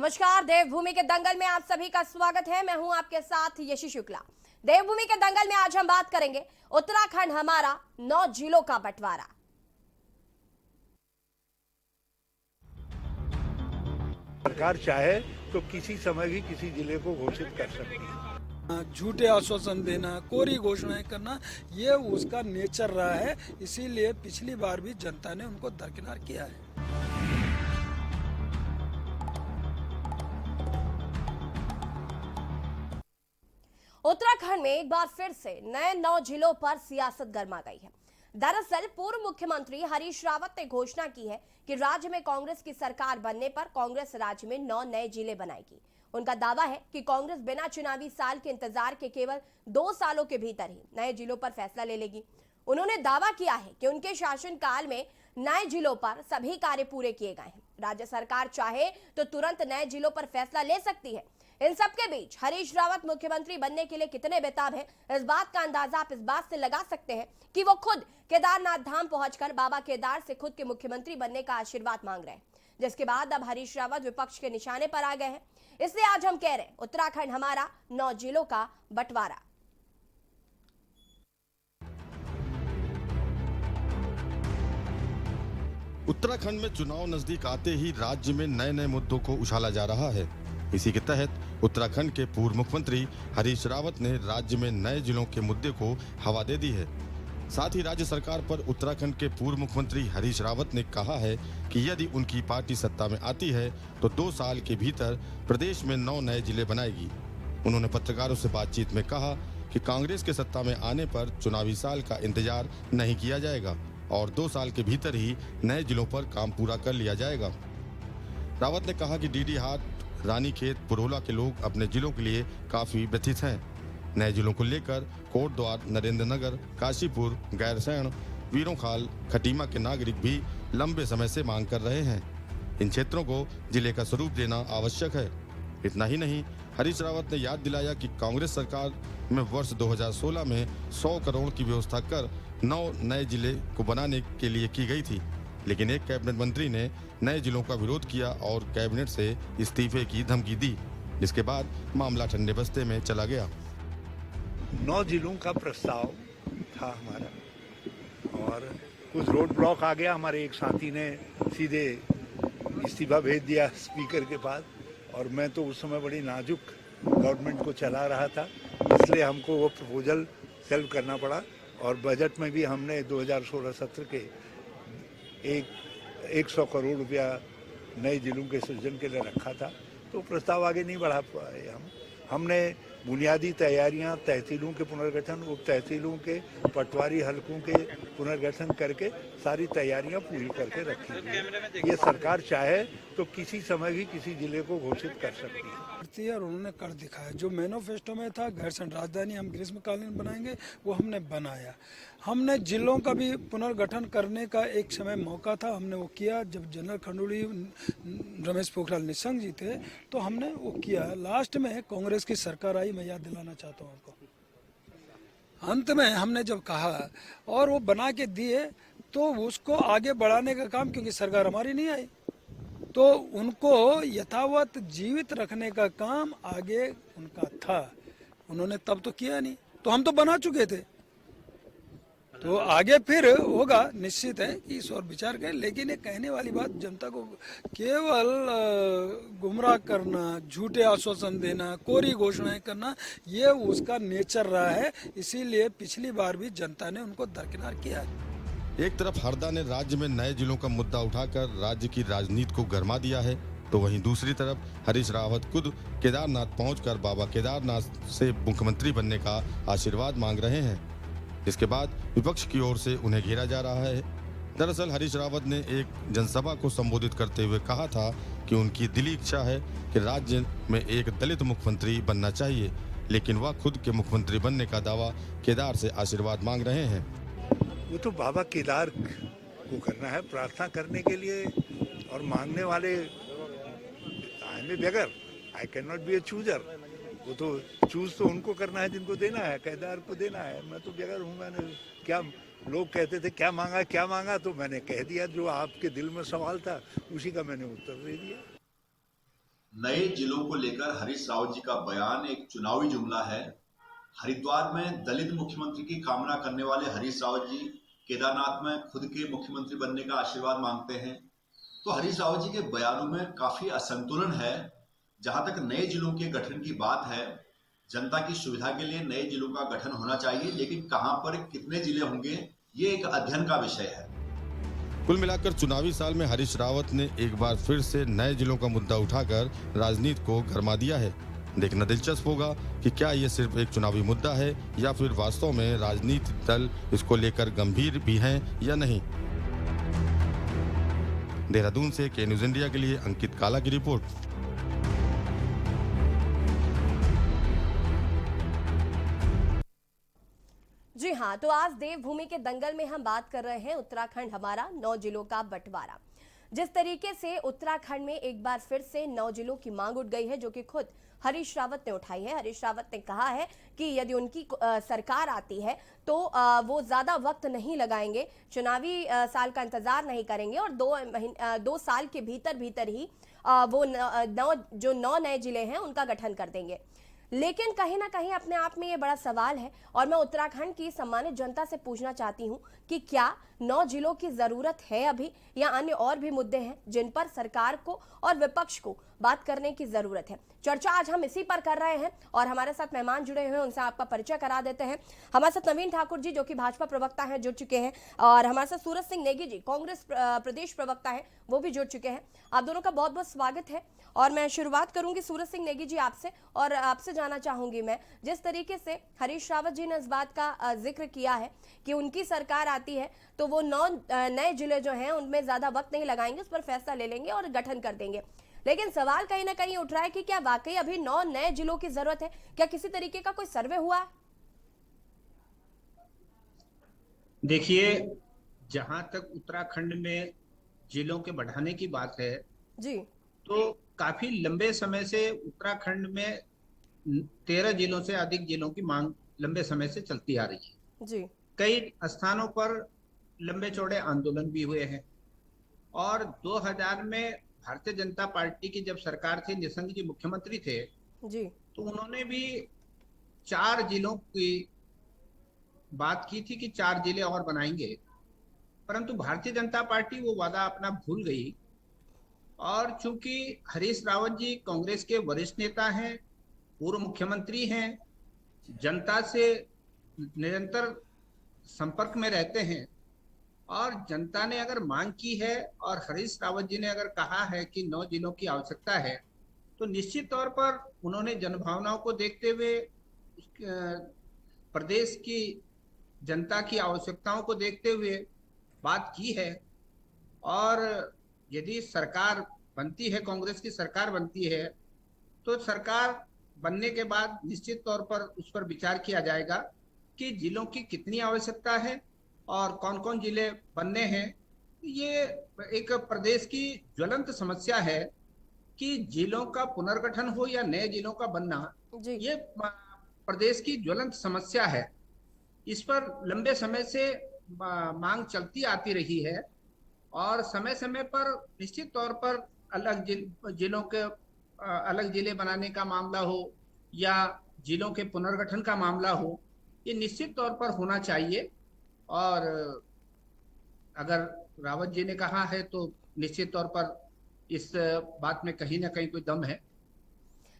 नमस्कार। देवभूमि के दंगल में आप सभी का स्वागत है। मैं हूं आपके साथ यशी शुक्ला। देवभूमि के दंगल में आज हम बात करेंगे उत्तराखंड हमारा 9 जिलों का बंटवारा। सरकार चाहे तो किसी समय भी किसी जिले को घोषित कर सकती है। झूठे आश्वासन देना, कोरी घोषणाएं करना, ये उसका नेचर रहा है। इसीलिए पिछली बार भी जनता ने उनको दरकिनार किया है। उत्तराखंड में एक बार फिर से नए 9 जिलों पर सियासत गर्मा गई है। दरअसल पूर्व मुख्यमंत्री हरीश रावत ने घोषणा की है कि राज्य में कांग्रेस की सरकार बनने पर कांग्रेस राज्य में 9 नए जिले बनाएगी। उनका दावा है कि कांग्रेस बिना चुनावी साल के इंतजार के केवल 2 सालों के भीतर ही नए जिलों पर फैसला ले लेगी। उन्होंने दावा किया है कि उनके शासनकाल में नए जिलों पर सभी कार्य पूरे किए गए हैं। राज्य सरकार चाहे तो तुरंत नए जिलों पर फैसला ले सकती है। इन सबके बीच हरीश रावत मुख्यमंत्री बनने के लिए कितने बेताब हैं, इस बात का अंदाजा आप इस बात से लगा सकते हैं कि वो खुद केदारनाथ धाम पहुंचकर बाबा केदार से खुद के मुख्यमंत्री बनने का आशीर्वाद मांग रहे हैं, जिसके बाद अब हरीश रावत विपक्ष के निशाने पर आ गए हैं। इसलिए आज हम कह रहे हैं उत्तराखंड हमारा 9 जिलों का बंटवारा। उत्तराखंड में चुनाव नजदीक आते ही राज्य में नए नए मुद्दों को उछाला जा रहा है। इसी के तहत उत्तराखंड के पूर्व मुख्यमंत्री हरीश रावत ने राज्य में नए जिलों के मुद्दे को हवा दे दी है। साथ ही राज्य सरकार पर उत्तराखंड के पूर्व मुख्यमंत्री हरीश रावत ने कहा है कि यदि उनकी पार्टी सत्ता में आती है तो 2 साल के भीतर प्रदेश में 9 नए जिले बनाएगी। उन्होंने पत्रकारों से बातचीत में कहा कि कांग्रेस के सत्ता में आने पर चुनावी साल का इंतजार नहीं किया जाएगा और 2 साल के भीतर ही नए जिलों पर काम पूरा कर लिया जाएगा। रावत ने कहा कि डीडी हाट, रानीखेत, पुरोला के लोग अपने जिलों के लिए काफी व्यथित हैं। नए जिलों को लेकर कोटद्वार, नरेंद्रनगर, काशीपुर, गैरसैंण, वीरोंखाल, खटीमा के नागरिक भी लंबे समय से मांग कर रहे हैं। इन क्षेत्रों को जिले का स्वरूप देना आवश्यक है। इतना ही नहीं, हरीश रावत ने याद दिलाया कि कांग्रेस सरकार में वर्ष 2016 में 100 करोड़ की व्यवस्था कर 9 नए जिले को बनाने के लिए की गई थी, लेकिन एक कैबिनेट मंत्री ने नए जिलों का विरोध किया और कैबिनेट से इस्तीफे की धमकी दी, जिसके बाद मामला ठंडे बस्ते में चला गया। 9 जिलों का प्रस्ताव था हमारा और कुछ रोड ब्लॉक आ गया। हमारे एक साथी ने सीधे इस्तीफा भेज दिया स्पीकर के पास, और मैं तो उस समय बड़ी नाजुक गवर्नमेंट को चला रहा था, इसलिए हमको वो प्रपोजल सेल्व करना पड़ा। और बजट में भी हमने 2016-17 के 100 करोड़ रुपया नए जिलों के सृजन के लिए रखा था, तो प्रस्ताव आगे नहीं बढ़ा पाए। हमने बुनियादी तैयारियां तहसीलों के पुनर्गठन, उप तहसीलों के, पटवारी हलकों के पुनर्गठन करके सारी तैयारियां पूरी करके रखी है। ये सरकार चाहे तो किसी समय भी किसी जिले को घोषित कर सकती है और उन्होंने कर दिखाया। जो मैनिफेस्टो में था गैरसैंण राजधानी हम ग्रीष्मकालीन बनाएंगे, वो हमने बनाया। हमने जिलों का भी पुनर्गठन करने का एक समय मौका था, हमने वो किया। जब जनरल खंडूड़ी रमेश पोखरियाल निशंक जी थे तो हमने वो किया। लास्ट में कांग्रेस की सरकार आई, मैं याद दिलाना चाहता हूँ आपको। अंत में हमने जब कहा और वो बना के दिए, तो उसको आगे बढ़ाने का काम, क्योंकि सरकार हमारी नहीं आई, तो उनको यथावत जीवित रखने का काम आगे उनका था। उन्होंने तब तो किया नहीं, तो हम तो बना चुके थे। तो आगे फिर होगा, निश्चित है कि इस और विचार करें। लेकिन ये कहने वाली बात, जनता को केवल गुमराह करना, झूठे आश्वासन देना, कोरी घोषणाएं करना, ये उसका नेचर रहा है। इसीलिए पिछली बार भी जनता ने उनको दरकिनार किया है। एक तरफ हरदा ने राज्य में नए जिलों का मुद्दा उठाकर राज्य की राजनीति को गरमा दिया है, तो वहीं दूसरी तरफ हरीश रावत खुद केदारनाथ पहुंचकर बाबा केदारनाथ से मुख्यमंत्री बनने का आशीर्वाद मांग रहे हैं, जिसके बाद विपक्ष की ओर से उन्हें घेरा जा रहा है। दरअसल हरीश रावत ने एक जनसभा को संबोधित करते हुए कहा था कि उनकी दिली इच्छा है कि राज्य में एक दलित मुख्यमंत्री बनना चाहिए, लेकिन वह खुद के मुख्यमंत्री बनने का दावा केदार से आशीर्वाद मांग रहे हैं। वो तो बाबा केदार को करना है, प्रार्थना करने के लिए। और मांगने वाले I am a beggar, I can not be a chooser. वो तो चूज तो उनको करना है जिनको देना है, केदार को देना है। मैं तो बेगर हूँ। मैंने क्या, लोग कहते थे क्या मांगा, तो मैंने कह दिया जो आपके दिल में सवाल था, उसी का मैंने उत्तर दे दिया। नए जिलों को लेकर हरीश रावत जी का बयान एक चुनावी जुमला है। हरिद्वार में दलित मुख्यमंत्री की कामना करने वाले हरीश रावत जी केदारनाथ में खुद के मुख्यमंत्री बनने का आशीर्वाद मांगते हैं। तो हरीश रावत जी के बयानों में काफी असंतुलन है। जहां तक नए जिलों के गठन की बात है, जनता की सुविधा के लिए नए जिलों का गठन होना चाहिए, लेकिन कहां पर कितने जिले होंगे ये एक अध्ययन का विषय है। कुल मिलाकर चुनावी साल में हरीश रावत ने एक बार फिर से नए जिलों का मुद्दा उठाकर राजनीति को गरमा दिया है। देखना दिलचस्प होगा कि क्या ये सिर्फ एक चुनावी मुद्दा है या फिर वास्तव में राजनीतिक दल इसको लेकर गंभीर भी हैं या नहीं। देहरादून से के न्यूज इंडिया के लिए अंकित काला की रिपोर्ट। जी हाँ, तो आज देवभूमि के दंगल में हम बात कर रहे हैं उत्तराखंड हमारा 9 जिलों का बंटवारा। जिस तरीके से उत्तराखंड में एक बार फिर से 9 जिलों की मांग उठ गई है, जो कि खुद हरीश रावत ने उठाई है। हरीश रावत ने कहा है कि यदि उनकी सरकार आती है तो वो ज्यादा वक्त नहीं लगाएंगे, चुनावी साल का इंतजार नहीं करेंगे और 2 साल के भीतर ही वो 9 नए जिले हैं उनका गठन कर देंगे। लेकिन कहीं ना कहीं अपने आप में ये बड़ा सवाल है और मैं उत्तराखंड की सम्मानित जनता से पूछना चाहती हूं कि क्या 9 जिलों की जरूरत है अभी, या अन्य और भी मुद्दे हैं जिन पर सरकार को और विपक्ष को बात करने की जरूरत है। चर्चा आज हम इसी पर कर रहे हैं और हमारे साथ मेहमान जुड़े हुए हैं, उनसे आपका परिचय करा देते हैं। हमारे साथ नवीन ठाकुर जी जो कि भाजपा प्रवक्ता हैं जुड़ चुके हैं, और हमारे साथ सूरज सिंह नेगी जी कांग्रेस प्रदेश प्रवक्ता हैं, वो भी जुड़ चुके हैं। आप दोनों का बहुत बहुत स्वागत है। और मैं शुरुआत करूंगी सूरज सिंह नेगी जी आपसे, और आपसे जानना चाहूंगी मैं, जिस तरीके से हरीश रावत जी ने इस बात का जिक्र किया है कि उनकी सरकार आती है तो वो 9 नए जिले जो हैं उनमें ज्यादा वक्त नहीं लगाएंगे, उस पर फैसला ले लेंगे और गठन कर देंगे। लेकिन सवाल कहीं ना कहीं उठ रहा है कि क्या वाकई अभी 9 नए जिलों की जरूरत है? क्या किसी तरीके का कोई सर्वे हुआ है? देखिए, जहां तक उत्तराखंड में जिलों के बढ़ाने की बात है जी, तो काफी लंबे समय से उत्तराखंड में 13 जिलों से अधिक जिलों की मांग लंबे समय से चलती आ रही है। जी, कई स्थानों पर लंबे चौड़े आंदोलन भी हुए हैं और 2000 में भारतीय जनता पार्टी की जब सरकार थी, निशंक जी मुख्यमंत्री थे, जी, तो उन्होंने भी 4 जिलों की बात की थी कि 4 जिले और बनाएंगे, परंतु भारतीय जनता पार्टी वो वादा अपना भूल गई। और चूंकि हरीश रावत जी कांग्रेस के वरिष्ठ नेता हैं, पूर्व मुख्यमंत्री हैं, जनता से निरंतर संपर्क में रहते हैं, और जनता ने अगर मांग की है और हरीश रावत जी ने अगर कहा है कि 9 जिलों की आवश्यकता है, तो निश्चित तौर पर उन्होंने जनभावनाओं को देखते हुए, प्रदेश की जनता की आवश्यकताओं को देखते हुए बात की है। और यदि सरकार बनती है, कांग्रेस की सरकार बनती है, तो सरकार बनने के बाद निश्चित तौर पर उस पर विचार किया जाएगा कि जिलों की कितनी आवश्यकता है और कौन कौन जिले बनने हैं। ये एक प्रदेश की ज्वलंत समस्या है कि जिलों का पुनर्गठन हो या नए जिलों का बनना, ये प्रदेश की ज्वलंत समस्या है। इस पर लंबे समय से मांग चलती आती रही है और समय समय पर निश्चित तौर पर अलग जिलों के अलग जिले बनाने का मामला हो या जिलों के पुनर्गठन का मामला हो, ये निश्चित तौर पर होना चाहिए। और अगर रावत जी ने कहा है तो निश्चित तौर पर इस बात में कहीं ना कहीं कोई दम है।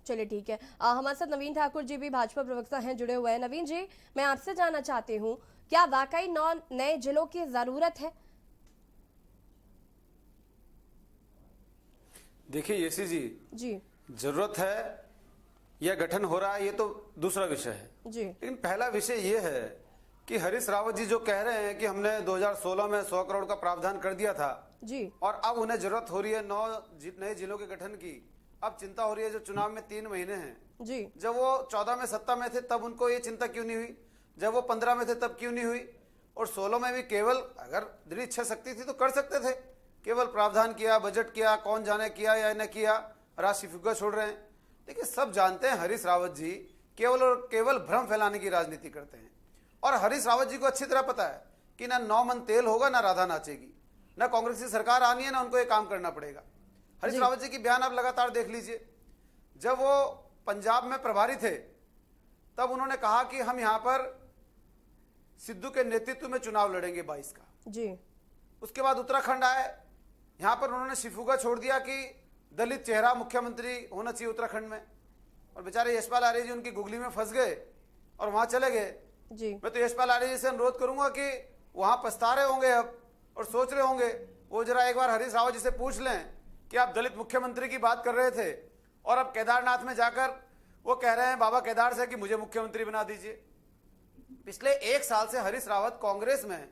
चलिए ठीक है। हमारे साथ नवीन ठाकुर जी भी भाजपा प्रवक्ता हैं जुड़े हुए हैं। नवीन जी, मैं आपसे जानना चाहती हूँ, क्या वाकई 9 नए जिलों की जरूरत है? देखिए येसी जी, जरूरत है या गठन हो रहा है, ये तो दूसरा विषय है जी, लेकिन पहला विषय ये है कि हरीश रावत जी जो कह रहे हैं कि हमने 2016 में 100 करोड़ का प्रावधान कर दिया था जी, और अब उन्हें जरूरत हो रही है 9 नए जिलों के गठन की। अब चिंता हो रही है, जो चुनाव में 3 महीने हैं जी, जब वो 14 में सत्ता में थे तब उनको ये चिंता क्यों नहीं हुई, जब वो 15 में थे तब क्यों नहीं हुई, और 16 में भी केवल अगर दृढ़ इच्छा शक्ति थी तो कर सकते थे, केवल प्रावधान किया, बजट किया, कौन जाने किया या न किया, राशि फुग्गा छोड़ रहे हैं। देखिए सब जानते हैं हरीश रावत जी केवल और केवल भ्रम फैलाने की राजनीति करते हैं, और हरीश रावत जी को अच्छी तरह पता है कि ना 9 मन तेल होगा, ना राधा नाचेगी, ना कांग्रेस की सरकार आनी है, ना उनको ये काम करना पड़ेगा। हरीश रावत जी की बयान आप लगातार देख लीजिए, जब वो पंजाब में प्रभारी थे तब उन्होंने कहा कि हम यहां पर सिद्धू के नेतृत्व में चुनाव लड़ेंगे 22 का जी। उसके बाद उत्तराखंड आए, यहां पर उन्होंने शिफुगा छोड़ दिया कि दलित चेहरा मुख्यमंत्री होना चाहिए उत्तराखंड में, और बेचारे यशपाल आर्य जी उनकी गुगली में फंस गए और वहां चले गए जी। मैं तो यशपाल आर्य जी से अनुरोध करूंगा कि वहां पछता रहे होंगे अब और सोच रहे होंगे, वो जरा एक बार हरीश रावत जी से पूछ लें कि आप दलित मुख्यमंत्री की बात कर रहे थे और अब केदारनाथ में जाकर वो कह रहे हैं बाबा केदार से कि मुझे मुख्यमंत्री बना दीजिए। पिछले 1 साल से हरीश रावत कांग्रेस में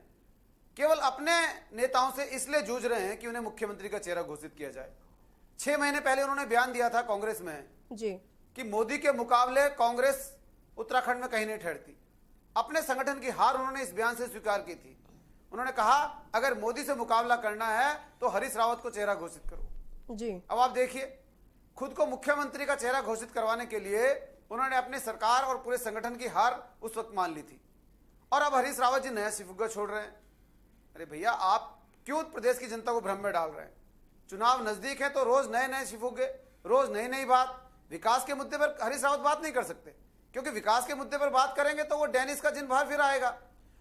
केवल अपने नेताओं से इसलिए जूझ रहे हैं कि उन्हें मुख्यमंत्री का चेहरा घोषित किया जाए। 6 महीने पहले उन्होंने बयान दिया था कांग्रेस में जी। कि मोदी के मुकाबले कांग्रेस उत्तराखंड में कहीं नहीं ठहरती। अपने संगठन की हार उन्होंने इस बयान से स्वीकार की थी। उन्होंने कहा अगर मोदी से मुकाबला करना है तो हरीश रावत को चेहरा घोषित करो। जी। अब आप देखिए, खुद को मुख्यमंत्री का चेहरा घोषित करवाने के लिए उन्होंने अपनी सरकार और पूरे संगठन की हार उस वक्त मान ली थी, और अब हरीश रावत जी नया सिफुगा छोड़ रहे हैं। अरे भैया, आप क्यों प्रदेश की जनता को भ्रम में डाल रहे हैं? चुनाव नजदीक है तो रोज नए नए सिफुगे, रोज नई नई बात। विकास के मुद्दे पर हरीश रावत बात नहीं कर सकते, क्योंकि विकास के मुद्दे पर बात करेंगे तो वो डेनिस का जिन बाहर फिर आएगा,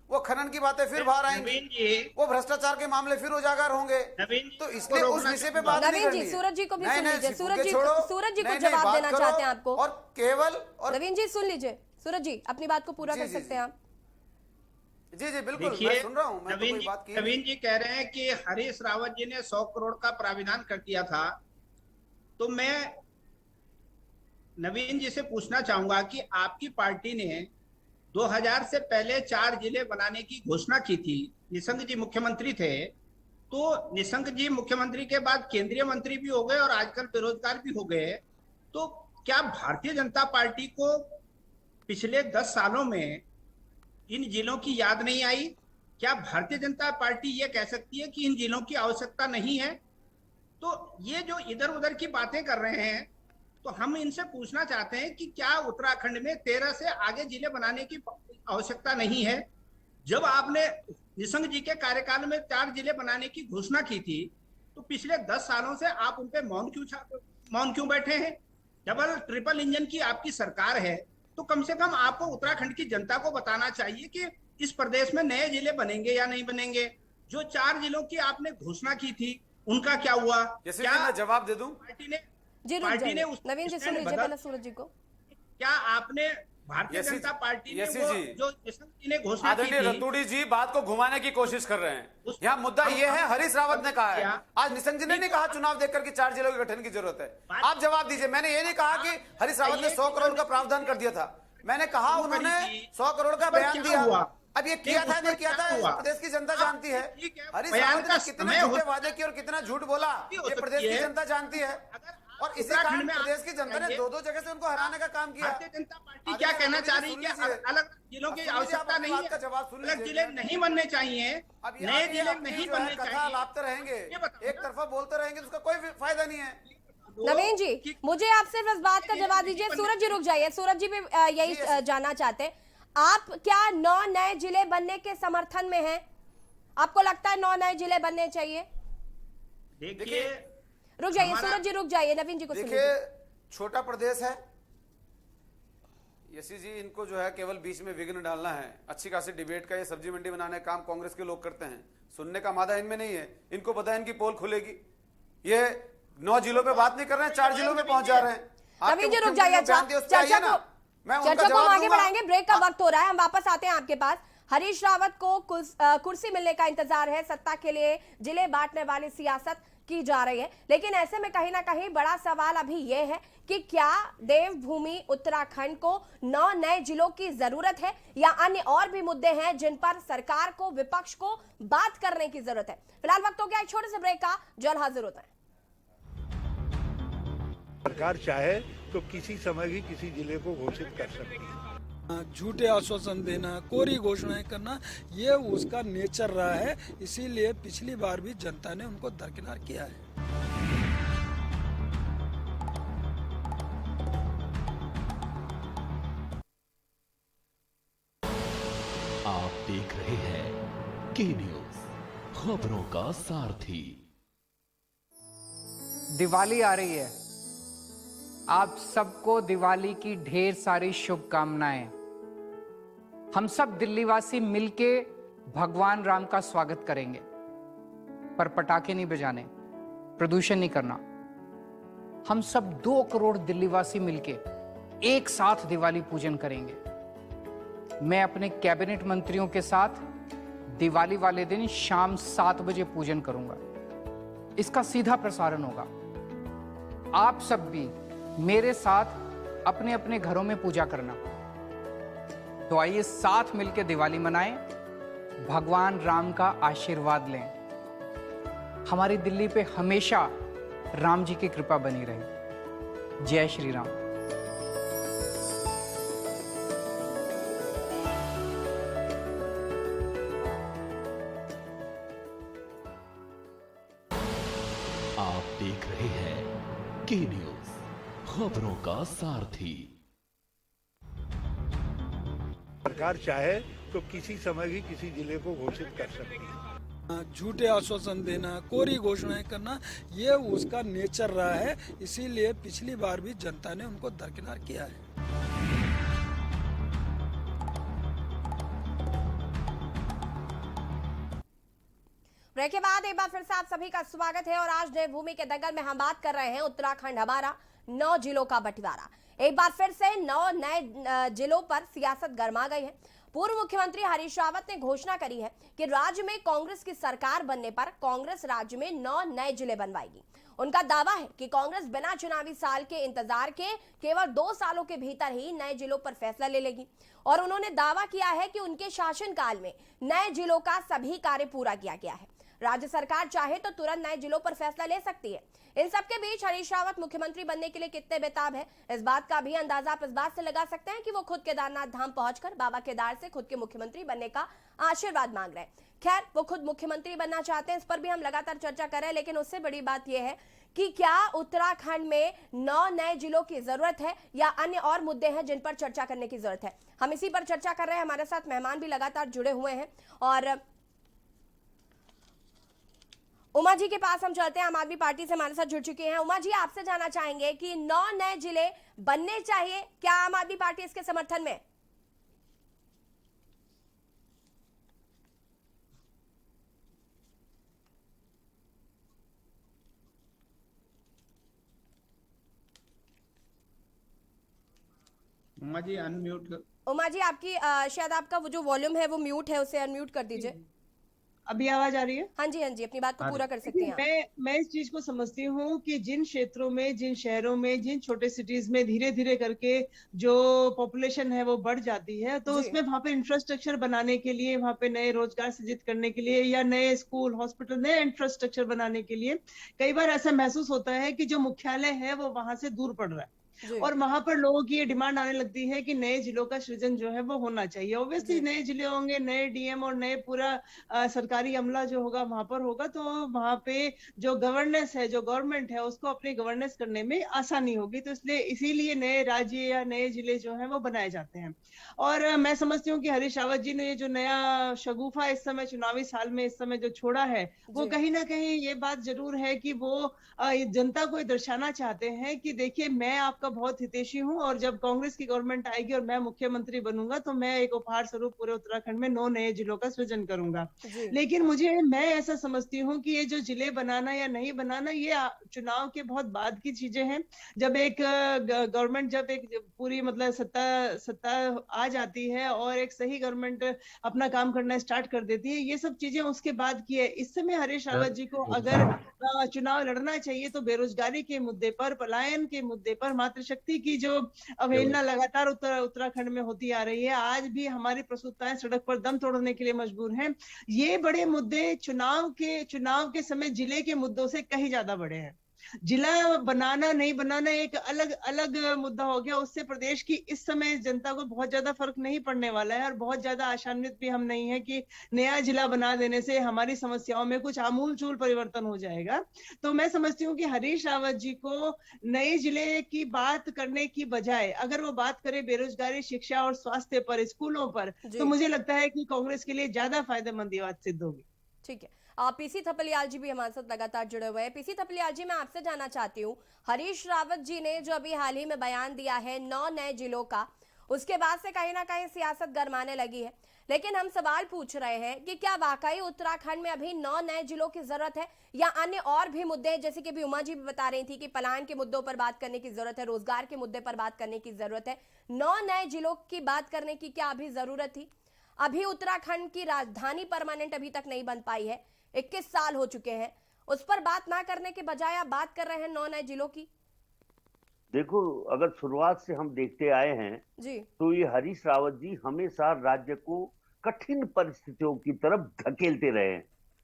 वो खनन की बातें फिर बाहर आएंगी, वो भ्रष्टाचार के मामले फिर उजागर होंगे। तो इसलिए उस विषय पे बात नहीं नवीन करनी जी, है। सूरज जी को भी नए सुन नए लीजिए। सिफुगे सूरज जी छोड़ो, को नई नई जवाब बात देना करो, चाहते हैं आपको। और केवल और नवीन जी सुन लीजिए, सूरज जी अपनी बात को पूरा जी, कर जी, सकते हैं आप। जी जी बिल्कुल, मैं सुन रहा हूँ। मैं तो कोई बात की नवीन जी कह रहे हैं कि हरीश रावत जी ने 100 करोड़ का प्राविधान कर दिया था, तो मैं नवीन जी से पूछना चाहूंगा कि आपकी पार्टी ने 2000 से पहले 4 जिले बनाने की घोषणा की थी। निशंक जी मुख्यमंत्री थे, तो निशंक जी मुख्यमंत्री के बाद केंद्रीय मंत्री भी हो गए और आजकल बेरोजगार भी हो गए। तो क्या भारतीय जनता पार्टी को पिछले 10 सालों में इन जिलों की याद नहीं आई? क्या भारतीय जनता पार्टी ये कह सकती है कि इन जिलों की आवश्यकता नहीं है? तो ये जो इधर उधर की बातें कर रहे हैं, तो हम इनसे पूछना चाहते हैं कि क्या उत्तराखंड में 13 से आगे जिले बनाने की आवश्यकता नहीं है? जब आपने निशंक जी के कार्यकाल में 4 जिले बनाने की घोषणा की थी, तो पिछले 10 सालों से आप उन पे मौन क्यों बैठे हैं? डबल ट्रिपल इंजन की आपकी सरकार है, तो कम से कम आपको उत्तराखंड की जनता को बताना चाहिए कि इस प्रदेश में नए जिले बनेंगे या नहीं बनेंगे। जो 4 जिलों की आपने घोषणा की थी, उनका क्या हुआ? क्या मैं जवाब दे दूं? पार्टी ने जी रुक पार्टी ने जाइए, उस नवीन जी सुन स्टैंड लीजिए बदल- पहले सूरज जी को। क्या आपने भारतीय यसी- जनता पार्टी ने यसी वो जी। जो निशंक जी ने घोषणा की आदरणीय थी, रतूड़ी जी बात को घुमाने की कोशिश कर रहे हैं। उस- यहाँ मुद्दा ये है, हरीश रावत ने कहा है, क्या? आज निशंक जी ने नहीं कहा चुनाव देखकर कि 4 जिलों के गठन की जरूरत है। आप जवाब दीजिए। मैंने ये नहीं कहा कि हरीश रावत ने 100 करोड़ का प्रावधान कर दिया था। मैंने कहा उन्होंने 100 करोड़ का बयान दिया। अब ये किया था नहीं किया था, इस प्रदेश की जनता जानती है। ठीक है, हरीश बयान रावत का ने कितने समय झूठे हो- वादे किए और कितना झूठ बोला, हो ये प्रदेश सकती की है। जनता जानती है। अगर और इसी उत्तराखंड कारण में प्रदेश की जनता ने चाहिए, 2-2 जगह से उनको हराने का काम किया। भारतीय जनता पार्टी क्या कहना चाह रही है कि अलग जिलों की आवश्यकता नहीं है, अलग जिले नहीं बनने चाहिए, अब ये नए आप जिले अपनी नहीं जो है बनने कथा चाहिए। लापते रहेंगे, ये बताओ एक ना। तरफा बोलते रहेंगे तो उसका कोई फायदा नहीं है। नवीन जी, मुझे आप सिर्फ इस बात का जवाब दीजिए। सूरज जी रुक जाइए, सूरज जी भी यही जानना चाहते हैं। आप क्या 9 नए जिले बनने के समर्थन में हैं? आपको लगता है 9 नए जिले बनने चाहिए? देखिए, रुक जाइए हमारा- सूरज जी, रुक जाइए, नवीन जी को सुन देखिए, लीजिए। छोटा प्रदेश है, यसी जी इनको जो है केवल बीच में विघ्न डालना है। अच्छी खासी डिबेट का ये सब्जी मंडी बनाने का काम कांग्रेस के लोग करते हैं। सुनने का मादा इनमें नहीं है। इनको पता है इनकी पोल खुलेगी। ये 9 जिलों पे बात नहीं कर रहे हैं, 4 जिलों में पहुंच जा रहे हैं। नवीन जी रुक जाइए। अच्छा, चर्चा को हम आगे बढ़ाएंगे। ब्रेक का वक्त हो रहा है, हम वापस आते हैं आपके पास। हरीश रावत को कुर्सी मिलने का इंतजार है। सत्ता के लिए जिले बांटने वाली सियासत की जा रही है, लेकिन ऐसे में कहीं ना कहीं बड़ा सवाल अभी यह है कि क्या देवभूमि उत्तराखंड को 9 नए जिलों की जरूरत है या अन्य और भी मुद्दे हैं जिन पर सरकार को, विपक्ष को बात करने की जरूरत है। फिलहाल वक्त हो गया एक छोटे से ब्रेक का, जल्द हाजिर होता है। सरकार चाहे तो किसी समय भी किसी जिले को घोषित कर सकती है। झूठे आश्वासन देना, कोरी घोषणाएं करना, ये उसका नेचर रहा है। इसीलिए पिछली बार भी जनता ने उनको दरकिनार किया है। आप देख रहे हैं के न्यूज, खबरों का सारथी। दिवाली आ रही है। आप सबको दिवाली की ढेर सारी शुभकामनाएं। हम सब दिल्लीवासी मिलके भगवान राम का स्वागत करेंगे, पर पटाखे नहीं बजाने, प्रदूषण नहीं करना। हम सब 2 करोड़ दिल्लीवासी मिलके एक साथ दिवाली पूजन करेंगे। मैं अपने कैबिनेट मंत्रियों के साथ दिवाली वाले दिन शाम 7 बजे पूजन करूंगा। इसका सीधा प्रसारण होगा। आप सब भी मेरे साथ अपने अपने घरों में पूजा करना। तो आइए साथ मिलकर दिवाली मनाएं, भगवान राम का आशीर्वाद लें। हमारी दिल्ली पे हमेशा राम जी की कृपा बनी रहे। जय श्री राम। आप देख रहे हैं के न्यूज, खबरों का सारथी। सरकार चाहे तो किसी समय भी किसी जिले को घोषित कर सकती है। झूठे आश्वासन देना, कोरी घोषणाएं करना, ये उसका नेचर रहा है। इसीलिए पिछली बार भी जनता ने उनको दरकिनार किया है। ब्रेक के बाद एक बार फिर से आप सभी का स्वागत है और आज देवभूमि के दंगल में हम बात कर रहे हैं उत्तराखंड हमारा 9 जिलों का बंटवारा। एक बार फिर से 9 नए जिलों पर सियासत गरमा गई है। पूर्व मुख्यमंत्री हरीश रावत ने घोषणा करी है कि राज्य में कांग्रेस की सरकार बनने पर कांग्रेस राज्य में 9 नए जिले बनवाएगी। उनका दावा है कि कांग्रेस बिना चुनावी साल के इंतजार के केवल 2 सालों के भीतर ही नए जिलों पर फैसला ले लेगी और उन्होंने दावा किया है कि उनके शासनकाल में नए जिलों का सभी कार्य पूरा किया गया है। राज्य सरकार चाहे तो तुरंत नए जिलों पर फैसला ले सकती है। इन सबके बीच हरीश रावत मुख्यमंत्री बनने के लिए कितने बेताब है, इस बात का भी अंदाजा आप इस बात से लगा सकते हैं कि वो खुद केदारनाथ धाम पहुंचकर बाबा केदार से खुद के मुख्यमंत्री बनने का आशीर्वाद मांग रहे हैं। खैर, वो खुद मुख्यमंत्री बनना चाहते हैं, इस पर भी हम लगातार चर्चा कर रहे हैं, लेकिन उससे बड़ी बात यह है कि क्या उत्तराखंड में 9 नए जिलों की जरूरत है या अन्य और मुद्दे हैं जिन पर चर्चा करने की जरूरत है। हम इसी पर चर्चा कर रहे हैं। हमारे साथ मेहमान भी लगातार जुड़े हुए हैं और उमा जी के पास हम चलते हैं। आम आदमी पार्टी से हमारे साथ जुड़ चुके हैं। उमा जी, आपसे जानना चाहेंगे कि 9 नए जिले बनने चाहिए, क्या आम आदमी पार्टी इसके समर्थन में? उमा जी अनम्यूट कर। उमा जी, आपकी शायद आपका वो जो वॉल्यूम है वो म्यूट है, उसे अनम्यूट कर दीजिए। अभी आवाज आ रही है? हाँ जी, हाँ जी, अपनी बात को पूरा कर सकती हैं आप। मैं इस चीज को समझती हूँ कि जिन क्षेत्रों में, जिन शहरों में, जिन छोटे सिटीज में धीरे धीरे करके जो पॉपुलेशन है वो बढ़ जाती है, तो उसमें वहां पे इंफ्रास्ट्रक्चर बनाने के लिए, वहां पे नए रोजगार सृजित करने के लिए या नए स्कूल, हॉस्पिटल, नए इंफ्रास्ट्रक्चर बनाने के लिए कई बार ऐसा महसूस होता है कि जो मुख्यालय है वो वहां से दूर पड़ रहा है और वहां पर लोगों की ये डिमांड आने लगती है कि नए जिलों का सृजन जो है वो होना चाहिए। ऑब्वियसली नए जिले होंगे, नए डीएम और नए पूरा सरकारी अमला जो होगा वहां पर होगा, तो वहां पे जो गवर्नेंस है, जो गवर्नमेंट है, उसको अपनी गवर्नेंस करने में आसानी होगी। तो इसलिए इसीलिए नए राज्य या नए जिले जो है वो बनाए जाते हैं। और मैं समझती हूँ कि हरीश रावत जी ने ये जो नया शगुफा इस समय चुनावी साल में इस समय जो छोड़ा है, वो कहीं ना कहीं ये बात जरूर है कि वो जनता को दर्शाना चाहते हैं कि देखिए, मैं आपका बहुत हितैषी हूं और जब कांग्रेस की गवर्नमेंट आएगी और मैं मुख्यमंत्री बनूंगा तो मैं एक उपहार स्वरूप पूरे उत्तराखंड में 9 नए जिलों का सृजन करूंगा। लेकिन मैं ऐसा समझती हूं कि ये जो जिले बनाना या नहीं बनाना, ये चुनाव के बहुत बाद की चीजें हैं। जब एक गवर्नमेंट, जब एक पूरी मतलब सत्ता आ जाती है और एक सही गवर्नमेंट अपना काम करना स्टार्ट कर देती है, ये सब चीजें उसके बाद की है। इस समय हरीश रावत जी को अगर चुनाव लड़ना चाहिए तो बेरोजगारी के मुद्दे पर, पलायन के मुद्दे पर, मातृशक्ति की जो अवहेलना लगातार उत्तराखंड में होती आ रही है, आज भी हमारी प्रसूताएं सड़क पर दम तोड़ने के लिए मजबूर हैं, ये बड़े मुद्दे चुनाव के समय जिले के मुद्दों से कहीं ज्यादा बड़े हैं। जिला बनाना नहीं बनाना एक अलग मुद्दा हो गया, उससे प्रदेश की इस समय जनता को बहुत ज्यादा फर्क नहीं पड़ने वाला है और बहुत ज्यादा आशान्वित भी हम नहीं है कि नया जिला बना देने से हमारी समस्याओं में कुछ आमूलचूल परिवर्तन हो जाएगा। तो मैं समझती हूँ कि हरीश रावत जी को नए जिले की बात करने की बजाय अगर वो बात करे बेरोजगारी, शिक्षा और स्वास्थ्य पर, स्कूलों पर, तो मुझे लगता है कि कांग्रेस के लिए ज्यादा फायदेमंद ये बात सिद्ध होगी। ठीक है, पीसी थपलियाल जी भी हमारे साथ लगातार जुड़े हुए हैं। पीसी थपलियाल जी, मैं आपसे जानना चाहती हूँ, हरीश रावत जी ने जो अभी हाल ही में बयान दिया है 9 नए जिलों का, उसके बाद से कहीं ना कहीं सियासत गरमाने लगी है, लेकिन हम सवाल पूछ रहे हैं कि क्या वाकई उत्तराखंड में अभी 9 नए जिलों की जरूरत है या अन्य और भी मुद्दे हैं, जैसे कि अभी उमा जी भी बता रही थी कि पलायन के मुद्दों पर बात करने की जरूरत है, रोजगार के मुद्दे पर बात करने की जरूरत है। 9 नए जिलों की बात करने की क्या अभी जरूरत थी? अभी उत्तराखंड की राजधानी परमानेंट अभी तक नहीं बन पाई है, 21 साल हो चुके हैं, उस पर बात ना करने के बजाय आप बात कर रहे हैं 9 नए जिलों की। देखो, अगर शुरुआत से हम देखते आए हैं जी, तो ये हरीश रावत जी हमेशा राज्य को कठिन परिस्थितियों की तरफ धकेलते रहे हैं।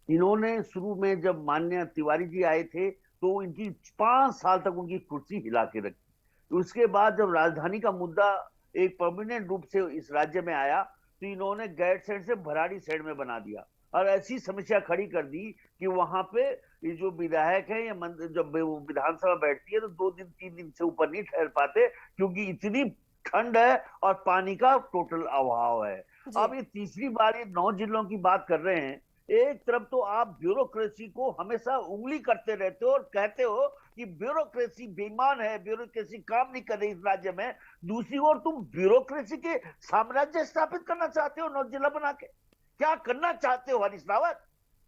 इन्होंने शुरू में जब माननीय तिवारी जी आए थे तो इनकी 5 साल तक उनकी कुर्सी हिला के रखी। उसके बाद जब राजधानी का मुद्दा एक परमानेंट रूप से इस राज्य में आया तो इन्होंने गैरसैंण से भराड़ी सैंण में बना दिया और ऐसी समस्या खड़ी कर दी कि वहां पे ये जो विधायक है या जब विधानसभा बैठती है तो 2 दिन 3 दिन से ऊपर नहीं ठहर पाते, क्योंकि इतनी ठंड है और पानी का टोटल अभाव है। अब ये तीसरी बार ये 9 जिलों की बात कर रहे हैं। एक तरफ तो आप ब्यूरोक्रेसी को हमेशा उंगली करते रहते हो और कहते हो कि ब्यूरोक्रेसी बेईमान है, ब्यूरोक्रेसी काम नहीं कर रही इस राज्य में। दूसरी ओर तुम ब्यूरोक्रेसी के साम्राज्य स्थापित करना चाहते हो 9 जिला बना के। क्या करना चाहते हो हरीश रावत?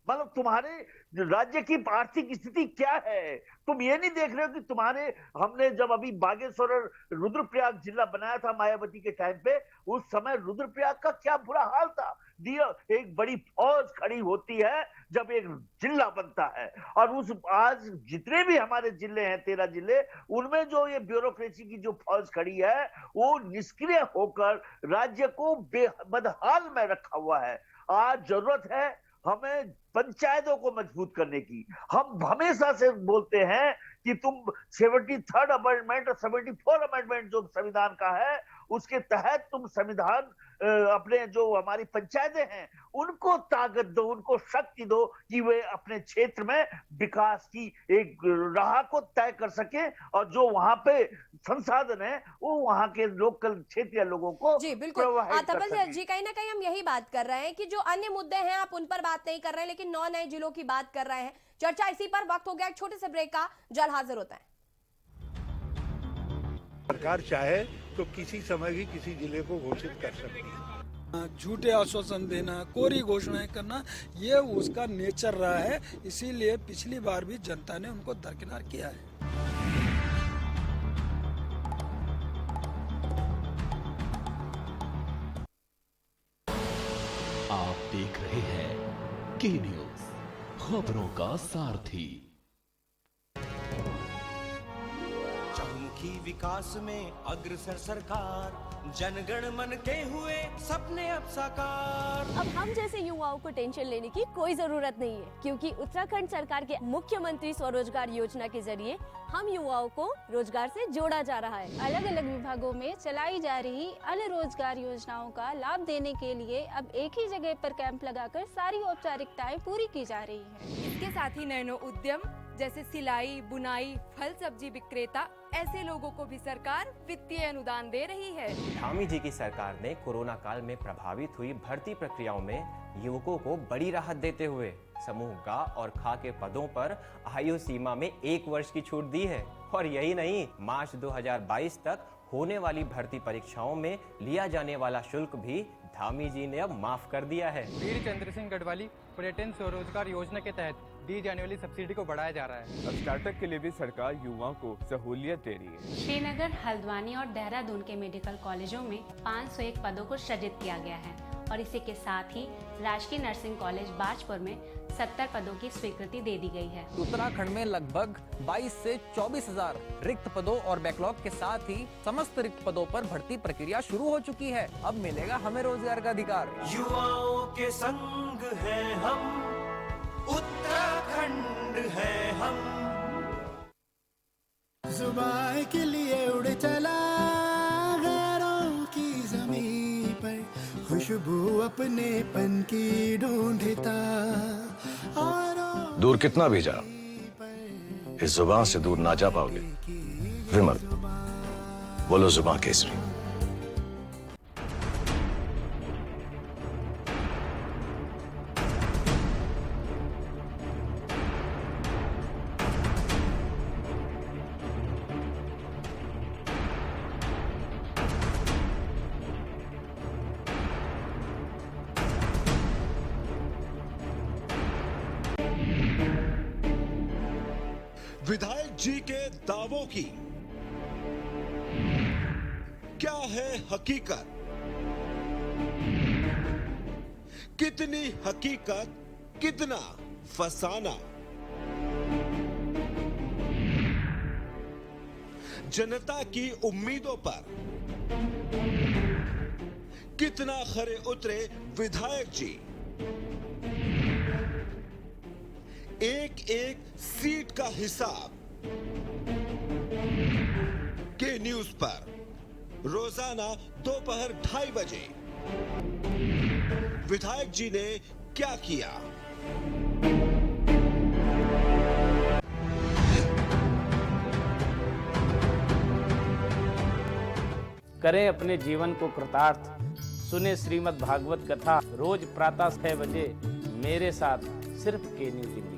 मतलब तुम्हारे राज्य की आर्थिक स्थिति क्या है? तुम ये नहीं देख रहे हो कि हमने जब अभी बागेश्वर और रुद्रप्रयाग जिला बनाया था मायावती के टाइम पे, उस समय रुद्रप्रयाग का क्या बुरा हाल था। एक बड़ी फौज खड़ी होती है जब एक जिला बनता है, और आज जितने भी हमारे जिले हैं 13 जिले, उनमें जो ये ब्यूरोक्रेसी की जो फौज खड़ी है वो निष्क्रिय होकर राज्य को बदहाल में रखा हुआ है। आज जरूरत है हमें पंचायतों को मजबूत करने की। हम हमेशा से बोलते हैं कि तुम 73rd अमेंडमेंट और 74 अमेंडमेंट जो संविधान का है उसके तहत तुम संविधान अपने जो हमारी पंचायतें हैं उनको ताकत दो, उनको शक्ति दो कि वे अपने क्षेत्र में विकास की एक राह को तय कर सके, और जो वहां पे संसाधन है वो वहां के लोकल क्षेत्रीय लोगों को जी बिल्कुल। तपल जी, कहीं ना कहीं हम यही बात कर रहे हैं कि जो अन्य मुद्दे हैं आप उन पर बात नहीं कर रहे हैं, लेकिन 9 नए जिलों की बात कर रहे हैं। चर्चा इसी पर। वक्त हो गया एक छोटे से ब्रेक का, जल्द हाजिर होता है। सरकार चाहे तो किसी समय भी किसी जिले को घोषित कर सकती है। झूठे आश्वासन देना, कोरी घोषणाएं करना, ये उसका नेचर रहा है। इसीलिए पिछली बार भी जनता ने उनको दरकिनार किया है। आप देख रहे हैं के न्यूज, खबरों का सारथी। चौमुखी विकास में अग्रसर सरकार, जनगण मन के हुए सपने अब साकार। अब हम जैसे युवाओं को टेंशन लेने की कोई जरूरत नहीं है, क्योंकि उत्तराखंड सरकार के मुख्यमंत्री स्वरोजगार योजना के जरिए हम युवाओं को रोजगार से जोड़ा जा रहा है। अलग अलग विभागों में चलाई जा रही अन्य रोजगार योजनाओं का लाभ देने के लिए अब एक ही जगह पर कैंप लगाकर सारी औपचारिकताएं पूरी की जा रही है। इसके साथ ही नैनो उद्यम जैसे सिलाई, बुनाई, फल सब्जी विक्रेता, ऐसे लोगों को भी सरकार वित्तीय अनुदान दे रही है। धामी जी की सरकार ने कोरोना काल में प्रभावित हुई भर्ती प्रक्रियाओं में युवकों को बड़ी राहत देते हुए समूह ग और ख के पदों पर आयु सीमा में 1 वर्ष की छूट दी है। और यही नहीं, मार्च 2022 तक होने वाली भर्ती परीक्षाओं में लिया जाने वाला शुल्क भी धामी जी ने अब माफ कर दिया है। वीर चंद्र सिंह गढ़वाली पर्यटन स्वरोजगार योजना के तहत दी जाने वाली सब्सिडी को बढ़ाया जा रहा है। अब स्टार्टअप के लिए भी सरकार युवाओं को सहूलियत दे रही है। श्रीनगर, हल्द्वानी और देहरादून के मेडिकल कॉलेजों में 501 पदों को सृजित किया गया है, और इसी के साथ ही राजकीय नर्सिंग कॉलेज बाजपुर में 70 पदों की स्वीकृति दे दी गई है। उत्तराखंड में लगभग 22 से 24,000 रिक्त पदों और बैकलॉग के साथ ही समस्त रिक्त पदों पर भर्ती प्रक्रिया शुरू हो चुकी है। अब मिलेगा हमें रोजगार का अधिकार। युवाओं के संग है हम, उत्तराखंड है हम। जुबान के लिए उड़ चला गैरों की जमीन पर, खुशबू अपने पन की ढूंढता। दूर कितना भी जा, इस जुबान से दूर ना जा पाओगे। विमल, बोलो जुबान केसरी। विधायक जी के दावों की क्या है हकीकत? कितनी हकीकत, कितना फसाना? जनता की उम्मीदों पर कितना खरे उतरे विधायक जी? एक एक सीट का हिसाब के न्यूज पर रोजाना दोपहर 2:30 बजे विधायक जी ने क्या किया? करें अपने जीवन को कृतार्थ, सुने श्रीमद् भागवत कथा रोज प्रातः 6 बजे मेरे साथ सिर्फ के न्यूज इंडिया।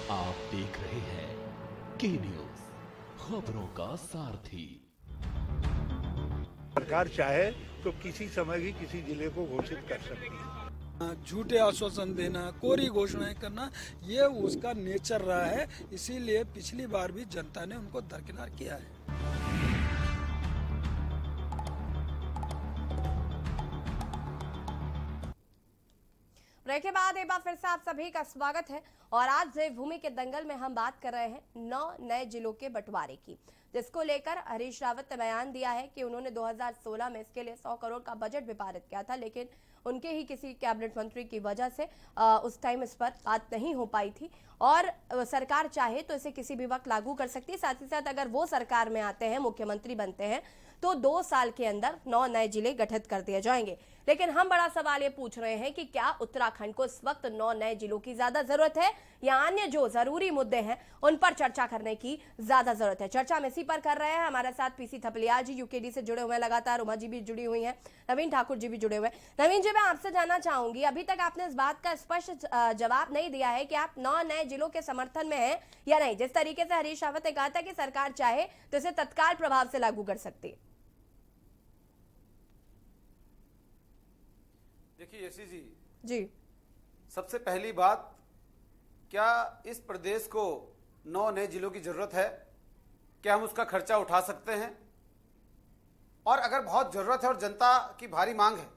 आप देख रहे हैं के न्यूज, खबरों का सारथी। सरकार चाहे तो किसी समय भी किसी जिले को घोषित कर सकती है। झूठे आश्वासन देना, कोरी घोषणाएं करना, ये उसका नेचर रहा है। इसीलिए पिछली बार भी जनता ने उनको दरकिनार किया है। ब्रेक के बाद एक बार फिर से आप सभी का स्वागत है और आज देवभूमि के दंगल में हम बात कर रहे हैं 9 नए जिलों के बंटवारे की, जिसको लेकर हरीश रावत ने बयान दिया है कि उन्होंने 2016 में इसके लिए 100 करोड़ का बजट भी पारित किया था, लेकिन उनके ही किसी कैबिनेट मंत्री की वजह से उस टाइम इस पर बात नहीं हो पाई थी और सरकार चाहे तो इसे किसी भी वक्त लागू कर सकती है। साथ ही साथ अगर वो सरकार में आते हैं, मुख्यमंत्री बनते हैं, तो 2 साल के अंदर 9 नए जिले गठित कर दिए जाएंगे। लेकिन हम बड़ा सवाल ये पूछ रहे हैं कि क्या उत्तराखंड को इस वक्त 9 नए जिलों की ज्यादा जरूरत है या अन्य जो जरूरी मुद्दे हैं उन पर चर्चा करने की ज्यादा जरूरत है? चर्चा हम इसी पर कर रहे हैं। हमारे साथ पीसी थपलियाल जी यूकेडी से जुड़े हुए हैं लगातार, उमा जी भी जुड़ी हुई हैं, नवीन ठाकुर जी भी जुड़े हुए हैं। नवीन जी, मैं आपसे जानना चाहूंगी, अभी तक आपने इस बात का स्पष्ट जवाब नहीं दिया है कि आप 9 नए जिलों के समर्थन में हैं या नहीं। जिस तरीके से हरीश रावत ने कहा था कि सरकार चाहे तो इसे तत्काल प्रभाव से लागू कर सकती है। देखिए यशी जी, सबसे पहली बात, क्या इस प्रदेश को 9 नए जिलों की जरूरत है? क्या हम उसका खर्चा उठा सकते हैं? और अगर बहुत जरूरत है और जनता की भारी मांग है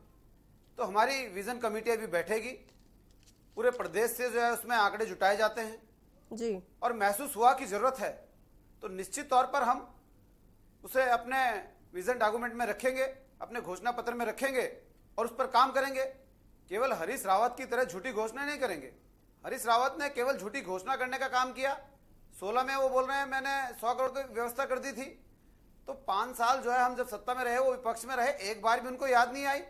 तो हमारी विजन कमेटी अभी बैठेगी, पूरे प्रदेश से जो है उसमें आंकड़े जुटाए जाते हैं जी, और महसूस हुआ कि जरूरत है तो निश्चित तौर पर हम उसे अपने विजन डॉक्यूमेंट में रखेंगे, अपने घोषणा पत्र में रखेंगे और उस पर काम करेंगे। केवल हरीश रावत की तरह झूठी घोषणा नहीं करेंगे। हरीश रावत ने केवल झूठी घोषणा करने का काम किया। 16 में वो बोल रहे हैं मैंने 100 करोड़ की व्यवस्था कर दी थी, तो 5 साल जो है हम जब सत्ता में रहे, वो विपक्ष में रहे, एक बार भी उनको याद नहीं आई।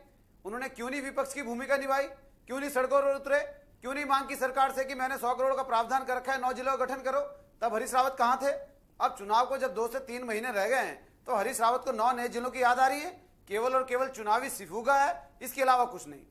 उन्होंने क्यों नहीं विपक्ष की भूमिका निभाई? क्यों नहीं सड़कों पर उतरे? क्यों नहीं मांग की सरकार से कि मैंने 100 करोड़ का प्रावधान कर रखा है, 9 जिलों का गठन करो? तब हरीश रावत कहां थे? अब चुनाव को जब 2 से 3 महीने रह गए हैं तो हरीश रावत को 9 नए जिलों की याद आ रही है। केवल और केवल चुनावी सिफूगा है, इसके अलावा कुछ नहीं।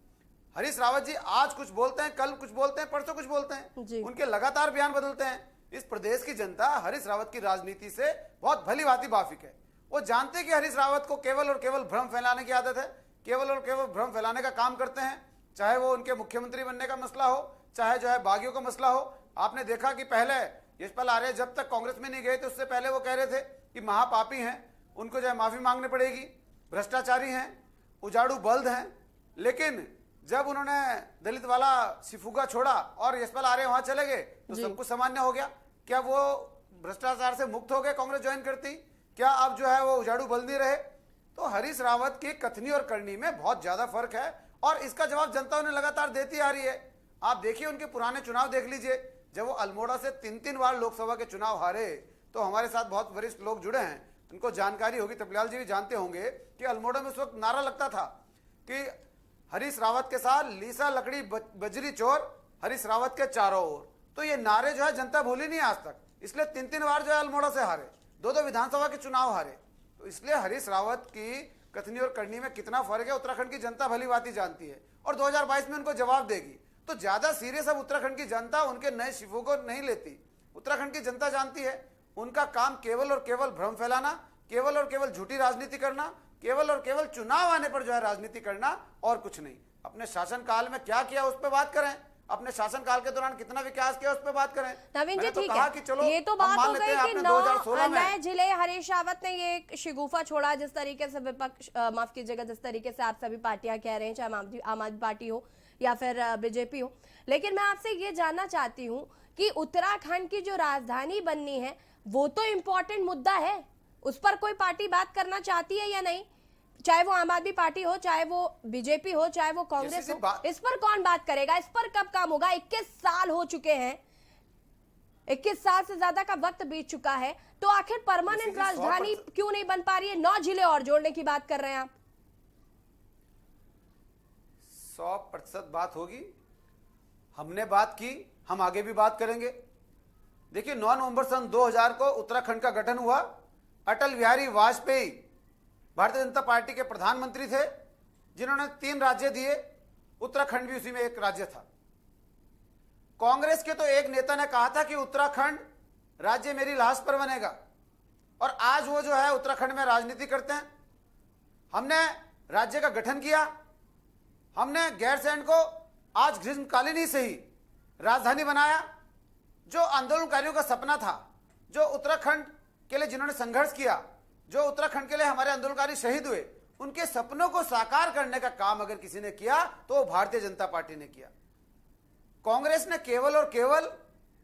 हरीश रावत जी आज कुछ बोलते हैं, कल कुछ बोलते हैं, परसों कुछ बोलते हैं, उनके लगातार बयान बदलते हैं। इस प्रदेश की जनता हरीश रावत की राजनीति से बहुत भली भांति वाकिफ है। वो जानते हैं कि हरीश रावत को केवल और केवल भ्रम फैलाने की आदत है, केवल और केवल भ्रम फैलाने का काम करते हैं, चाहे वो उनके मुख्यमंत्री बनने का मसला हो, चाहे जो है बागियों का मसला हो। आपने देखा कि पहले यशपाल आर्य जब तक कांग्रेस में नहीं गए थे उससे पहले वो कह रहे थे कि महापापी हैं, उनको जो है माफी मांगनी पड़ेगी, भ्रष्टाचारी हैं, उजाड़ू बल्द हैं। लेकिन जब उन्होंने दलित वाला सिफुगा छोड़ा और यशपाल आर्य वहां चले गए तो सब कुछ सामान्य हो गया। क्या वो भ्रष्टाचार से मुक्त हो गए कांग्रेस ज्वाइन करती? क्या अब जो है वो उजाड़ू बल्द नहीं रहे? तो हरीश रावत की कथनी और करनी में बहुत ज्यादा फर्क है और इसका जवाब जनता उन्हें लगातार देती आ रही है। आप देखिए उनके पुराने चुनाव देख लीजिए, जब वो अल्मोड़ा से 3-3 बार लोकसभा के चुनाव हारे तो हमारे साथ बहुत वरिष्ठ लोग जुड़े हैं, इनको जानकारी होगी, तपलियाल जी भी जानते होंगे कि अल्मोड़ा में उस वक्त नारा लगता था कि हरीश रावत के साथ लीसा लकड़ी बजरी चोर, हरीश रावत के चारों ओर। तो ये नारे जो है जनता भूली नहीं आज तक, इसलिए 3-3 बार जो है अल्मोड़ा से हारे, 2-2 विधानसभा के चुनाव हारे। तो इसलिए हरीश रावत की कथनी और करनी में कितना फर्क है उत्तराखंड की जनता भली बात ही जानती है, और 2022 में उनको जवाब देगी। तो ज्यादा सीरियस अब उत्तराखंड की जनता उनके नए शिवों को नहीं लेती। उत्तराखंड की जनता जानती है उनका काम केवल और केवल भ्रम फैलाना, केवल और केवल झूठी राजनीति करना, केवल और केवल चुनाव आने पर जो है राजनीति करना, और कुछ नहीं। अपने शासनकाल में क्या किया उस पर बात करें, अपने शासनकाल के दौरान कितना विकास किया उस पर बात करें। नवीन जी, तो ठीक कहा है, कि चलो ये तो बात हो गई कि 2016 में नए जिले हरीश रावत ने ये एक शिगुफा छोड़ा, जिस तरीके से विपक्ष, माफ कीजिएगा, जिस तरीके से आप सभी पार्टियां कह रहे हैं, चाहे आम आदमी पार्टी हो या फिर बीजेपी हो। लेकिन मैं आपसे ये जानना चाहती हूँ कि उत्तराखंड की जो राजधानी बननी है वो तो इम्पोर्टेंट मुद्दा है, उस पर कोई पार्टी बात करना चाहती है या नहीं? चाहे वो आम आदमी पार्टी हो, चाहे वो बीजेपी हो, चाहे वो कांग्रेस हो, इस पर कौन बात करेगा? इस पर कब काम होगा? 21 साल हो चुके हैं, 21 साल से ज्यादा का वक्त बीत चुका है, तो आखिर परमानेंट राजधानी क्यों नहीं बन पा रही है? 9 जिले और जोड़ने की बात कर रहे हैं आप। 100% बात होगी, हमने बात की, हम आगे भी बात करेंगे। देखिए 9 नवंबर सन 2000 को उत्तराखंड का गठन हुआ। अटल बिहारी वाजपेयी भारतीय जनता पार्टी के प्रधानमंत्री थे, जिन्होंने 3 राज्य दिए, उत्तराखंड भी उसी में एक राज्य था। कांग्रेस के तो एक नेता ने कहा था कि उत्तराखंड राज्य मेरी लाश पर बनेगा, और आज वो जो है उत्तराखंड में राजनीति करते हैं। हमने राज्य का गठन किया, हमने गैरसैंण को आज ग्रीष्मकालीन ही से ही राजधानी बनाया। जो आंदोलनकारियों का सपना था, जो उत्तराखंड के लिए जिन्होंने संघर्ष किया, जो उत्तराखंड के लिए हमारे आंदोलनकारी शहीद हुए, उनके सपनों को साकार करने का काम अगर किसी ने किया तो वो भारतीय जनता पार्टी ने किया। कांग्रेस ने केवल और केवल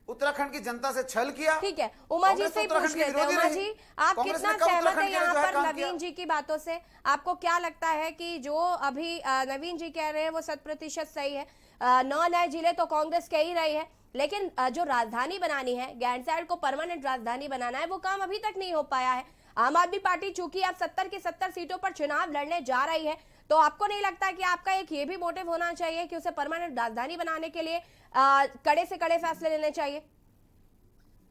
उत्तराखंड की जनता से छल किया। ठीक है, उमा जी से पूछ लेते हैं। उमा जी, आप कितना सहमत हैं यहाँ पर नवीन जी की बातों से? आपको क्या लगता है कि जो अभी नवीन जी कह रहे हैं वो 100% सही है? 9 नए जिले तो कांग्रेस कह ही रही है, लेकिन जो राजधानी बनानी है, गैरसैंण को परमानेंट राजधानी बनाना है, वो काम अभी तक नहीं हो पाया है। आम आदमी पार्टी चूंकि आप 70 की 70 सीटों पर चुनाव लड़ने जा रही है, तो आपको नहीं लगता कि आपका एक ये भी मोटिव होना चाहिए कि उसे परमानेंट राजधानी बनाने के लिए कड़े से कड़े फैसले लेने चाहिए?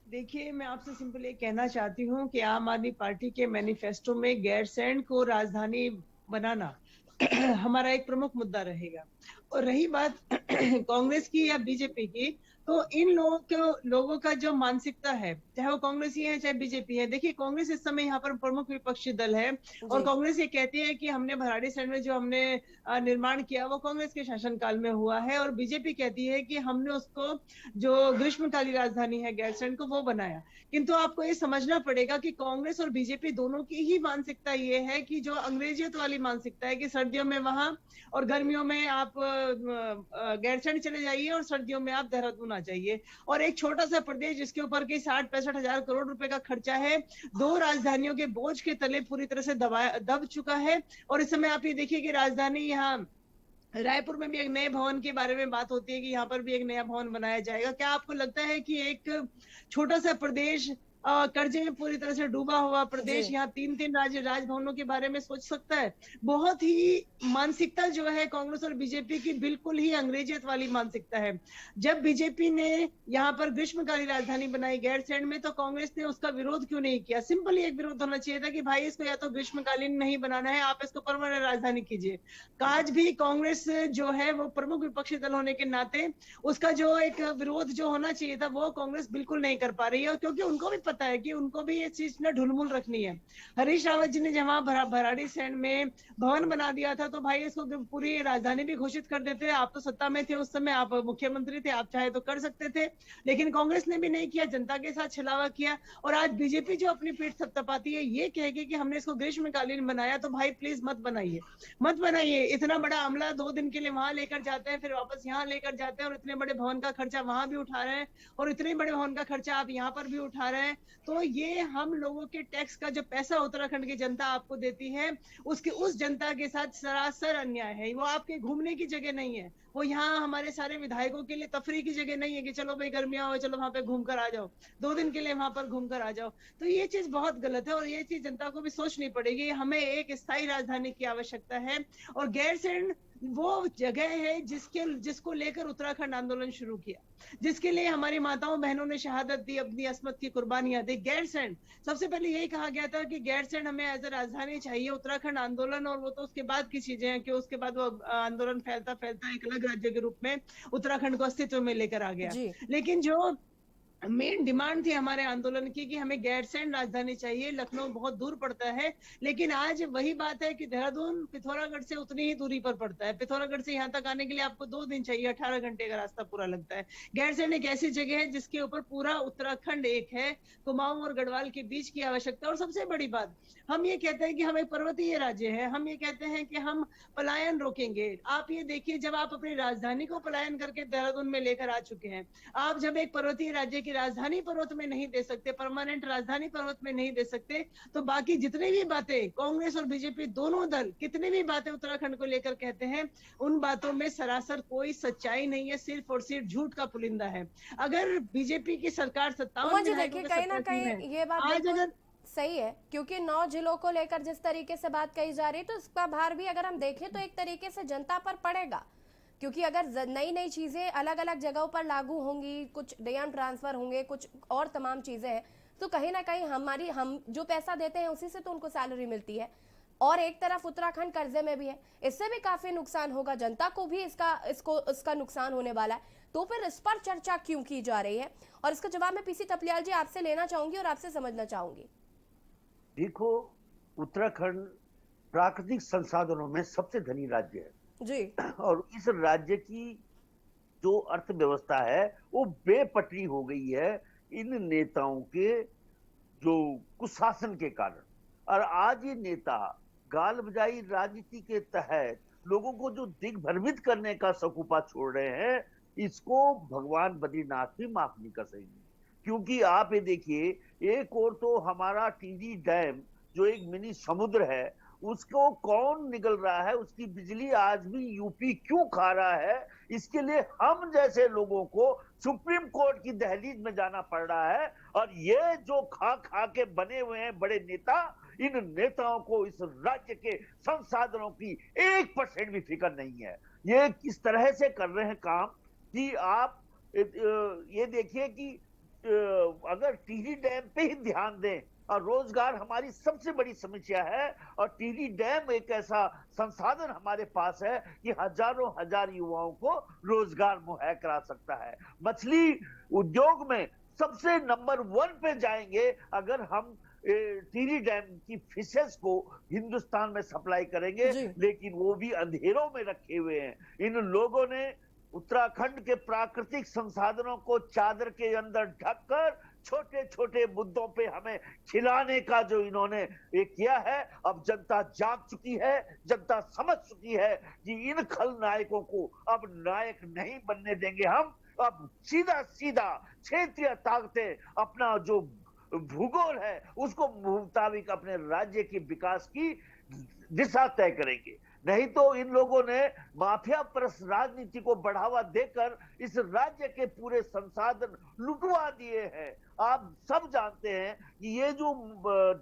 देखिए, मैं आपसे सिंपल ये कहना चाहती हूँ कि आम आदमी पार्टी के मैनिफेस्टो में गैरसैंण को राजधानी बनाना हमारा एक प्रमुख मुद्दा रहेगा। और रही बात कांग्रेस की या बीजेपी की, तो इन लोगों का जो मानसिकता है, चाहे वो कांग्रेसी है चाहे बीजेपी है, देखिए कांग्रेस इस समय यहाँ पर प्रमुख विपक्षी दल है, और कांग्रेस ये कहती है कि हमने भराड़ीसैंण में जो हमने निर्माण किया वो कांग्रेस के शासनकाल में हुआ है, और बीजेपी कहती है कि हमने उसको जो ग्रीष्मकालीन राजधानी है गैरसैंण को वो बनाया। किंतु आपको ये समझना पड़ेगा कि कांग्रेस और बीजेपी दोनों की ही मानसिकता ये है कि जो अंग्रेजियत वाली मानसिकता है कि सर्दियों में वहां और गर्मियों में आप गैरसैंण चले जाइए और सर्दियों में आप देहरादून आ जाइए। और एक छोटा सा प्रदेश जिसके ऊपर के 60-65 हजार करोड़ रुपए का खर्चा है, 2 राजधानियों के बोझ के तले पूरी तरह से दब चुका है। और इस समय आप ये देखिए कि राजधानी यहाँ रायपुर में भी एक नए भवन के बारे में बात होती है कि यहाँ पर भी एक नया भवन बनाया जाएगा। क्या आपको लगता है कि एक छोटा सा प्रदेश, कर्जे में पूरी तरह से डूबा हुआ प्रदेश, यहाँ 3-3 राजभवनों के बारे में सोच सकता है? बहुत ही मानसिकता जो है कांग्रेस और बीजेपी की बिल्कुल ही अंग्रेजियत वाली मानसिकता है। जब बीजेपी ने यहाँ पर ग्रीष्मकालीन राजधानी बनाई गैरसैंण में, तो कांग्रेस ने उसका विरोध क्यों नहीं किया? सिंपल एक विरोध होना चाहिए था कि भाई इसको या तो ग्रीष्मकालीन नहीं बनाना है, आप इसको परमानेंट राजधानी कीजिए। आज भी कांग्रेस जो है वो प्रमुख विपक्षी दल होने के नाते उसका जो एक विरोध जो होना चाहिए था वो कांग्रेस बिल्कुल नहीं कर पा रही है, क्योंकि उनको भी पता है कि उनको भी ये चीज ना ढुलमुल रखनी है। हरीश रावत जी ने जहां भराड़ीसैंण में भवन बना दिया था, तो भाई इसको पूरी राजधानी भी घोषित कर देते। आप तो सत्ता में थे उस समय, आप मुख्यमंत्री थे, आप चाहे तो कर सकते थे, लेकिन कांग्रेस ने भी नहीं किया, जनता के साथ छलावा किया। और आज बीजेपी जो अपनी पीठ थपथपाती है ये कहेगी कि हमने इसको ग्रीष्मकालीन बनाया, तो भाई प्लीज मत बनाइए। इतना बड़ा अमला 2 दिन के लिए वहां लेकर जाते हैं, फिर वापस यहाँ लेकर जाते हैं, और इतने बड़े भवन का खर्चा वहां भी उठा रहे हैं, और इतने बड़े भवन का खर्चा आप यहाँ पर भी उठा रहे हैं। तो ये हम लोगों के टैक्स का जो पैसा उत्तराखंड की जनता आपको देती है, उस जनता के साथ सरासर अन्याय है। वो आपके घूमने की जगह नहीं है, वो यहाँ हमारे सारे विधायकों के लिए तफरी की जगह नहीं है कि चलो भाई गर्मियां हो चलो वहां पे घूम कर आ जाओ, 2 दिन के लिए वहां पर घूम कर आ जाओ। तो ये चीज बहुत गलत है और ये चीज जनता को भी सोचनी पड़ेगी। हमें एक स्थायी राजधानी की आवश्यकता है और गैरसैंण वो जगह है जिसको लेकर उत्तराखंड आंदोलन शुरू किया, जिसके लिए हमारी माताओं बहनों ने शहादत दी, अपनी अस्मत की कुर्बानियां दी। गैरसैंण सबसे पहले यही कहा गया था कि गैरसैंण हमें एज ए राजधानी चाहिए। उत्तराखंड आंदोलन और वो तो उसके बाद की चीजें हैं कि उसके बाद वो आंदोलन फैलता फैलता एक अलग राज्य के रूप में उत्तराखंड को अस्तित्व में लेकर आ गया। लेकिन जो मेन डिमांड थी हमारे आंदोलन की कि हमें गैरसैंण राजधानी चाहिए, लखनऊ बहुत दूर पड़ता है। लेकिन आज वही बात है कि देहरादून पिथौरागढ़ से उतनी ही दूरी पर पड़ता है। पिथौरागढ़ से यहाँ तक आने के लिए आपको 2 दिन चाहिए, 18 घंटे का रास्ता पूरा लगता है। गैरसैंण एक ऐसी जगह है जिसके ऊपर पूरा उत्तराखंड एक है, कुमाऊं और गढ़वाल के बीच की आवश्यकता। और सबसे बड़ी बात, हम ये कहते हैं कि हम एक पर्वतीय राज्य है, हम ये कहते हैं कि हम पलायन रोकेंगे। आप ये देखिए, जब आप अपनी राजधानी को पलायन करके देहरादून में लेकर आ चुके हैं, आप जब एक पर्वतीय राज्य की राजधानी पर्वत में नहीं दे सकते, परमानेंट राजधानी पर्वत में नहीं दे सकते, तो बाकी जितनी भी बातें कांग्रेस और बीजेपी दोनों दल कितनी भी बातें उत्तराखंड को लेकर कहते हैं, उन बातों में सरासर कोई सच्चाई नहीं है, सिर्फ और सिर्फ झूठ का पुलिंदा है। अगर बीजेपी की सरकार 57 देखिए कहीं ना कहीं ये बात आज अगर सही है, क्योंकि 9 जिलों को लेकर जिस तरीके से बात कही जा रही है, तो इसका भार भी अगर हम देखें तो एक तरीके से जनता पर पड़ेगा। क्योंकि अगर नई नई चीजें अलग अलग जगहों पर लागू होंगी, कुछ डीएम ट्रांसफर होंगे, कुछ और तमाम चीजें हैं, तो कहीं ना कहीं हम जो पैसा देते हैं उसी से तो उनको सैलरी मिलती है। और एक तरफ उत्तराखंड कर्जे में भी है, इससे भी काफी नुकसान होगा, जनता को भी इसका नुकसान होने वाला है। तो फिर इस पर चर्चा क्यों की जा रही है? और इसका जवाब मैं पीसी थपलियाल जी आपसे लेना चाहूंगी और आपसे समझना चाहूंगी। देखो, उत्तराखंड प्राकृतिक संसाधनों में सबसे धनी राज्य है जी, और इस राज्य की जो अर्थव्यवस्था है वो बेपटरी हो गई है इन नेताओं के जो कुशासन के कारण। और आज ये नेता गाल बजाई राजनीति के तहत लोगों को जो दिग्भ्रमित करने का सकुपा छोड़ रहे हैं, इसको भगवान बद्रीनाथ भी माफ नहीं कर सकेंगे। क्योंकि आप ये देखिए, एक और तो हमारा टिहरी डैम जो एक मिनी समुद्र है, उसको कौन निगल रहा है, उसकी बिजली आज भी यूपी क्यों खा रहा है, इसके लिए हम जैसे लोगों को सुप्रीम कोर्ट की दहलीज में जाना पड़ रहा है। और ये जो खा खा के बने हुए हैं बड़े नेता, इन नेताओं को इस राज्य के संसाधनों की 1% भी फिक्र नहीं है। ये किस तरह से कर रहे हैं काम कि आप ये देखिए कि अगर टिहरी डैम पे ही ध्यान दें, और रोजगार हमारी सबसे बड़ी समस्या है, और टिहरी डैम एक ऐसा संसाधन हमारे पास है कि हजारों हजार युवाओं को रोजगार मुहैया करा सकता है। मछली उद्योग में सबसे नंबर 1 पे जाएंगे अगर हम टिहरी डैम की फिशेस को हिंदुस्तान में सप्लाई करेंगे, लेकिन वो भी अंधेरों में रखे हुए हैं। इन लोगों ने उत्तराखंड के प्राकृतिक संसाधनों को चादर के अंदर ढककर छोटे छोटे मुद्दों पे हमें खिलाने का जो इन्होंने ये किया है, अब जनता जाग चुकी है, जनता समझ चुकी है कि इन खलनायकों को अब नायक नहीं बनने देंगे हम। अब सीधा सीधा क्षेत्रीय ताकतें अपना जो भूगोल है उसको मुताबिक अपने राज्य के विकास की दिशा तय करेंगे। नहीं तो इन लोगों ने माफिया परस्त राजनीति को बढ़ावा देकर इस राज्य के पूरे संसाधन लुटवा दिए हैं। आप सब जानते हैं कि ये जो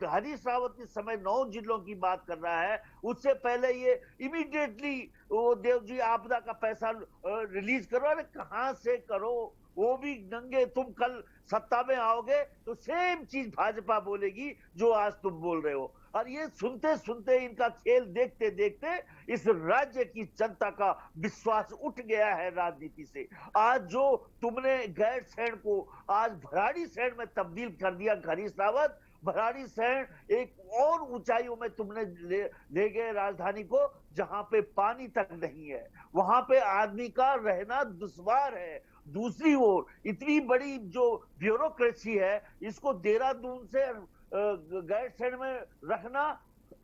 हरीश रावत इस समय 9 जिलों की बात कर रहा है, उससे पहले ये इमीडिएटली वो देवजी आपदा का पैसा रिलीज करो। अरे कहां से करो, वो भी नंगे, तुम कल सत्ता में आओगे तो सेम चीज भाजपा बोलेगी जो आज तुम बोल रहे हो। और ये सुनते सुनते, इनका खेल देखते देखते इस राज्य की जनता का विश्वास उठ गया है राजनीति से। आज जो तुमने गैरसैंण को आज भराड़ीसैंण में तब्दील कर दिया, हरीश रावत, भराड़ीसैंण एक और ऊंचाइयों में तुमने ले गए राजधानी को, जहां पे पानी तक नहीं है, वहां पे आदमी का रहना दुश्वार है। दूसरी ओर इतनी बड़ी जो ब्यूरोक्रेसी है, इसको देहरादून से गैरसैंण में रखना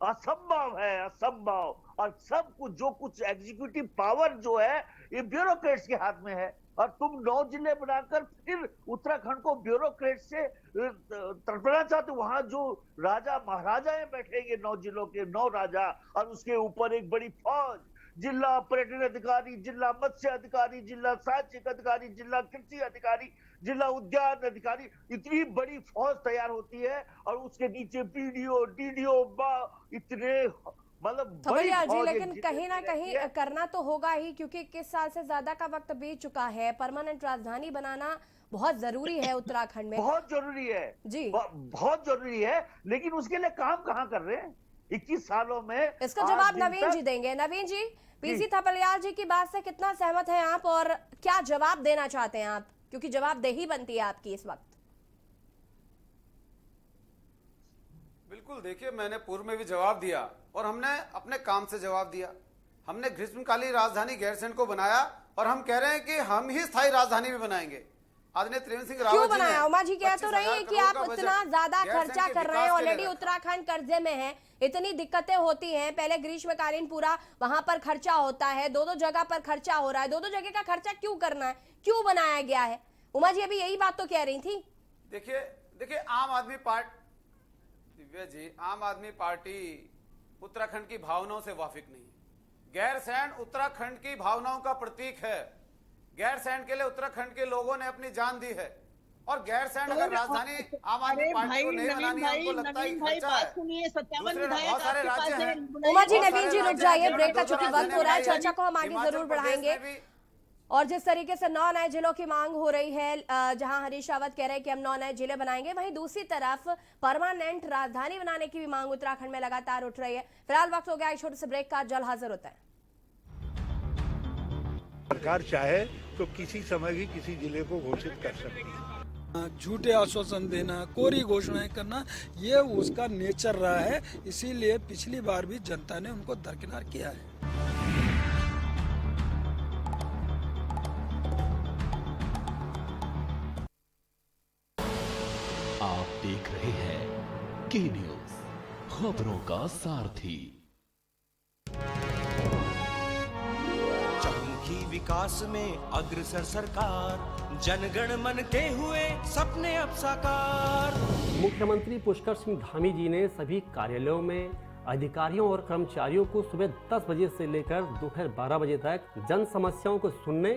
असंभव है, असंभव। और सब कुछ जो कुछ एग्जीक्यूटिव पावर जो है ये ब्यूरोक्रेट्स के हाथ में है। और तुम 9 जिले बनाकर फिर उत्तराखंड को ब्यूरोक्रेट से तड़पना चाहते। वहां जो राजा महाराजा बैठेंगे 9 जिलों के 9 राजा, और उसके ऊपर एक बड़ी फौज जिला पर्यटन अधिकारी, जिला मत्स्य अधिकारी, जिला साहसिक अधिकारी, जिला कृषि अधिकारी, जिला उद्यान अधिकारी, इतनी बड़ी फौज तैयार होती है और उसके नीचे पीडीओ, डीडीओ, इतने मतलब थपलियाल जी, लेकिन कहीं ना कहीं करना तो होगा ही, क्योंकि 21 साल से ज्यादा का वक्त बीत चुका है। परमानेंट राजधानी बनाना बहुत जरूरी है उत्तराखंड में, बहुत जरूरी है जी, बहुत जरूरी है, लेकिन उसके लिए काम कहाँ कर रहे हैं 21 सालों में? इसका जवाब नवीन जी देंगे। नवीन जी, पीसी थपलियाल जी की बात से कितना सहमत हैं आप और क्या जवाब देना चाहते हैं आप, क्योंकि जवाबदेही बनती है आपकी इस वक्त? बिल्कुल, देखिए मैंने पूर्व में भी जवाब दिया और हमने अपने काम से जवाब दिया। हमने ग्रीष्मकालीन राजधानी गैरसैंण को बनाया और हम कह रहे हैं कि हम ही स्थायी राजधानी भी बनाएंगे। आदरणीय त्रिवेंद्र सिंह रावत क्यों बनाया? उमा जी कह तो रही है कि आप इतना ज्यादा खर्चा कर रहे हैं, ऑलरेडी उत्तराखंड कर्जे में है, इतनी दिक्कतें होती हैं, पहले ग्रीष्मकालीन पूरा वहां पर खर्चा होता है, दो जगह पर खर्चा हो रहा है, दो जगह का खर्चा क्यों करना है, क्यों बनाया गया है? उमा जी अभी यही बात तो कह रही थी। देखिए आम आदमी पार्टी, दिव्या जी, आम आदमी पार्टी उत्तराखंड की भावनाओं से वाकिफ नहीं है। गैरसैंण उत्तराखंड की भावनाओं का प्रतीक है। गैरसैंण के लिए उत्तराखंड के लोगों ने अपनी जान दी है और गैरसैंण अगर राजधानी आम आदमी पार्टी को नहीं बनानी है, उनको लगता है खर्चा है, दूसरे बहुत सारे राज्य हैं। उमा जी, नवीन जी रुक जाइए, ब्रेक का चूंकि वक्त हो रहा है, चर्चा को हम आगे जरूर बढ़ाएंगे। और जिस तरीके से 9 नए जिलों की मांग हो रही है, जहां हरीश रावत कह रहे हैं कि हम 9 नए जिले बनाएंगे, वहीं दूसरी तरफ परमानेंट राजधानी बनाने की भी मांग उत्तराखंड में लगातार उठ रही है। फिलहाल वक्त हो गया एक छोटे से ब्रेक का, जल्द हाजिर होता है। सरकार चाहे तो किसी समय भी किसी जिले को घोषित कर सकती है। झूठे आश्वासन देना, कोरी घोषणाएं करना, ये उसका नेचर रहा है, इसीलिए पिछली बार भी जनता ने उनको दरकिनार किया है। आप देख रहे हैं के न्यूज, खबरों का सारथी। चहुमुखी विकास में अग्रसर सरकार, जनगण मन के हुए सपने अब साकार। मुख्यमंत्री पुष्कर सिंह धामी जी ने सभी कार्यालयों में अधिकारियों और कर्मचारियों को सुबह 10 बजे से लेकर दोपहर 12 बजे तक जन समस्याओं को सुनने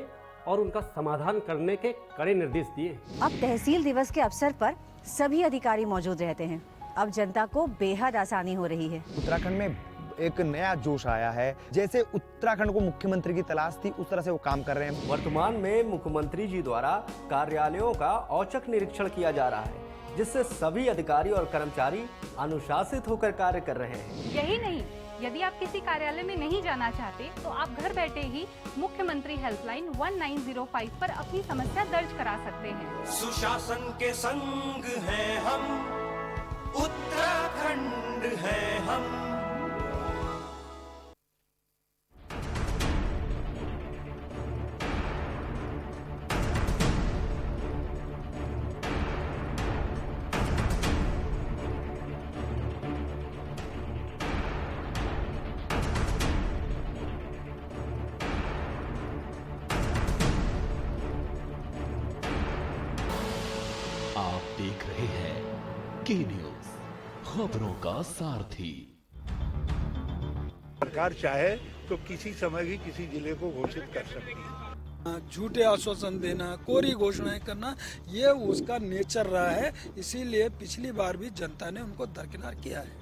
और उनका समाधान करने के कड़े निर्देश दिए। अब तहसील दिवस के अवसर पर सभी अधिकारी मौजूद रहते हैं। अब जनता को बेहद आसानी हो रही है। उत्तराखंड में एक नया जोश आया है, जैसे उत्तराखंड को मुख्यमंत्री की तलाश थी, उस तरह से वो काम कर रहे हैं। वर्तमान में मुख्यमंत्री जी द्वारा कार्यालयों का औचक निरीक्षण किया जा रहा है, जिससे सभी अधिकारी और कर्मचारी अनुशासित होकर कार्य कर रहे हैं। यही नहीं, यदि आप किसी कार्यालय में नहीं जाना चाहते तो आप घर बैठे ही मुख्यमंत्री हेल्पलाइन 1905 पर अपनी समस्या दर्ज करा सकते हैं। सुशासन के संग हैं हम, उत्तराखंड है हम। आप देख रहे हैं के न्यूज, खबरों का सारथी। सरकार चाहे तो किसी समय भी किसी जिले को घोषित कर सकती है। झूठे आश्वासन देना, कोरी घोषणाएं करना, ये उसका नेचर रहा है, इसीलिए पिछली बार भी जनता ने उनको दरकिनार किया है।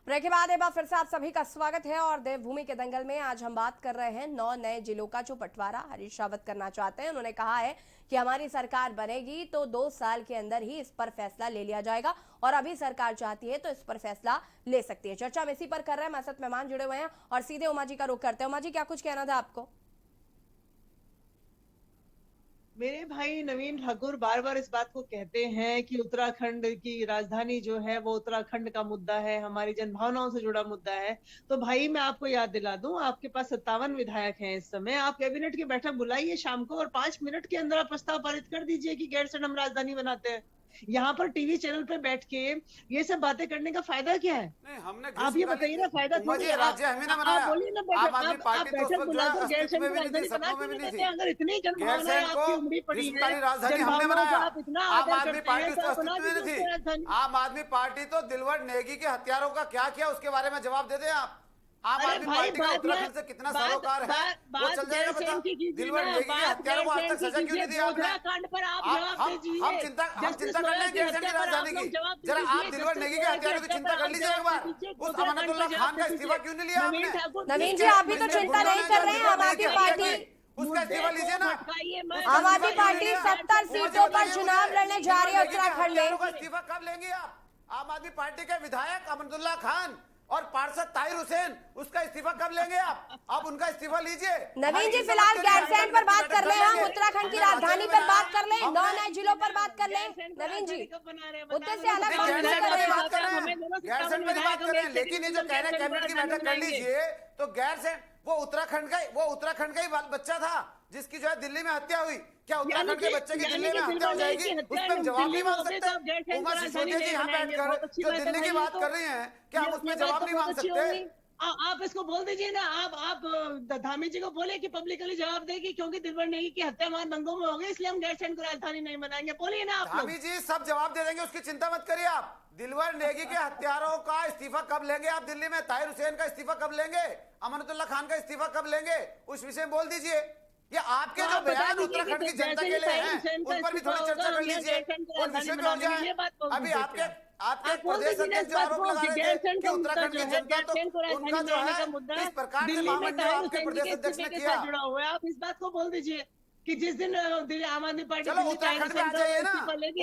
ब्रेक के बाद एक बार फिर से आप सभी का स्वागत है और देवभूमि के दंगल में आज हम बात कर रहे हैं 9 नए जिलों का, जो बंटवारा हरीश रावत करना चाहते हैं। उन्होंने कहा है कि हमारी सरकार बनेगी तो 2 साल के अंदर ही इस पर फैसला ले लिया जाएगा और अभी सरकार चाहती है तो इस पर फैसला ले सकती है। चर्चा हम इसी पर कर रहे हैं, हमारे साथ मेहमान जुड़े हुए हैं और सीधे उमा जी का रुख करते हैं। उमा जी, क्या कुछ कहना था आपको? मेरे भाई नवीन ठाकुर बार बार इस बात को कहते हैं कि उत्तराखंड की राजधानी जो है वो उत्तराखंड का मुद्दा है, हमारी जनभावनाओं से जुड़ा मुद्दा है। तो भाई मैं आपको याद दिला दूं, आपके पास 57 विधायक हैं इस समय। आप कैबिनेट की बैठक बुलाइए शाम को और 5 मिनट के अंदर आप प्रस्ताव पारित कर दीजिए कि गैरसैंण हम राजधानी बनाते हैं। यहाँ पर टीवी चैनल पे बैठ के ये सब बातें करने का फायदा क्या है? नहीं, हमने आप ये बताइए ना, फायदा उमा जी, राज्य हमें ना बनाया। आप बोलिए ना, आम आदमी आप पार्टी तो उस बैठक वक्त बुलाकर जो है गैरसैंण अस्तित्व में को भी नहीं थी, राजधानी बना सपनों में क्यों भी नहीं नहीं देते? अगर इतनी जनभावना है, गैरसैंण को आपकी उमड़ी पड़ी है, ग्रीष्मकालीन राजधानी हमने जनभावनाओं बनाया। को आप इतना आम आदर आदमी करते पार्टी हैं, उसके तो आप बना अस्तित्व में दीजिए नहीं राजधानी। थी। आम आदमी पार्टी तो दिलवर नेगी के हत्यारों का क्या किया उसके बारे में जवाब दे दें आप। आम अरे आदमी भाई, पार्टी का बात उत्तराखंड से कितना सरोकार है वो चल जाएगा पता। गैरसैंण की कीजिए दिलवर ना, नेगी के बात हत्यारों को आज तक गैरसैंण सजा की क्यों नहीं दी कीजिए। आपने? गोधराकांड पर आप जवाब दीजिए। हम चिंता कर लें गैरसैंण की राजधानी की। जरा आप दिलवर नेगी के हत्यारों की चिंता कर लीजिए एक बार। उस अमानतुल्लाह खान का इस्तीफा क्यों नहीं लिया आपने? नवीन जी, आप भी तो चिंता नहीं कर रहे हैं। आम आदमी पार्टी उसका इस्तीफा लीजिए ना। आम आदमी पार्टी 70 सीटों पर चुनाव लड़ने जा रही है उत्तराखंड में। इस्तीफा कब लेंगे आप? आम आदमी पार्टी के विधायक अमनतुल्लाह खान और पार्षद ताहिर हुसैन, उसका इस्तीफा कब लेंगे आप उनका इस्तीफा लीजिए। नवीन जी, फिलहाल गैरसैंण पर बात कर ले, हम उत्तराखंड की राजधानी पर बात कर ले, 9 नए जिलों पर बात कर ले। नवीन जी, मुद्दे से अलग बात नहीं कर रहे हैं। गैरसैंण पर बात कर रहे हैं, लेकिन ये जो कह रहे हैं कैबिनेट की बैठक कर लीजिए, तो गैरसैण वो उत्तराखंड का ही बच्चा था जिसकी जो है दिल्ली में हत्या हुई। क्या उत्तराखंड के बच्चे की दिल्ली में हत्या हो जाएगी? उस पर हम जवाब नहीं मांग सकते? उमा सिसोदिया जी यहाँ बैठकर जो दिल्ली की बात कर रही हैं, क्या हम उसमें जवाब नहीं मांग सकते? आप इसको बोल दीजिए ना, आप धामी जी को बोले कि पब्लिकली जवाब देगी, क्योंकि दिलवर नेगी की हत्या वहां दंगों में हो गई, इसलिए हम गैरसैंण को राजधानी नहीं बनाएंगे। बोलिए ना आप। धामी जी सब जवाब दे देंगे, उसकी चिंता मत करिए आप। दिलवर नेगी के हत्यारों का इस्तीफा कब लेंगे आप दिल्ली में? ताहिर हुसैन का इस्तीफा कब लेंगे? अमनतुल्लाह खान का इस्तीफा कब लेंगे? उस विषय में बोल दीजिए। ये आपके जो बयान उत्तराखंड की जनता के लिए हैं, उन पर भी थोड़ी चर्चा कर लीजिए। उन विषय में हो जाए। अभी आपके प्रदेश अध्यक्ष जो आरोप लगा रहे थे कि उत्तराखंड की जनता तो उनका जो है इस प्रकार से महामंडल आपके प्रदेश अध्यक्ष ने किया जुड़ा हुआ है। आप इस बात को बोल दीजिए कि जिस दिन आम आदमी पार्टी चलो उत्तराखंड में आ जाइए ना।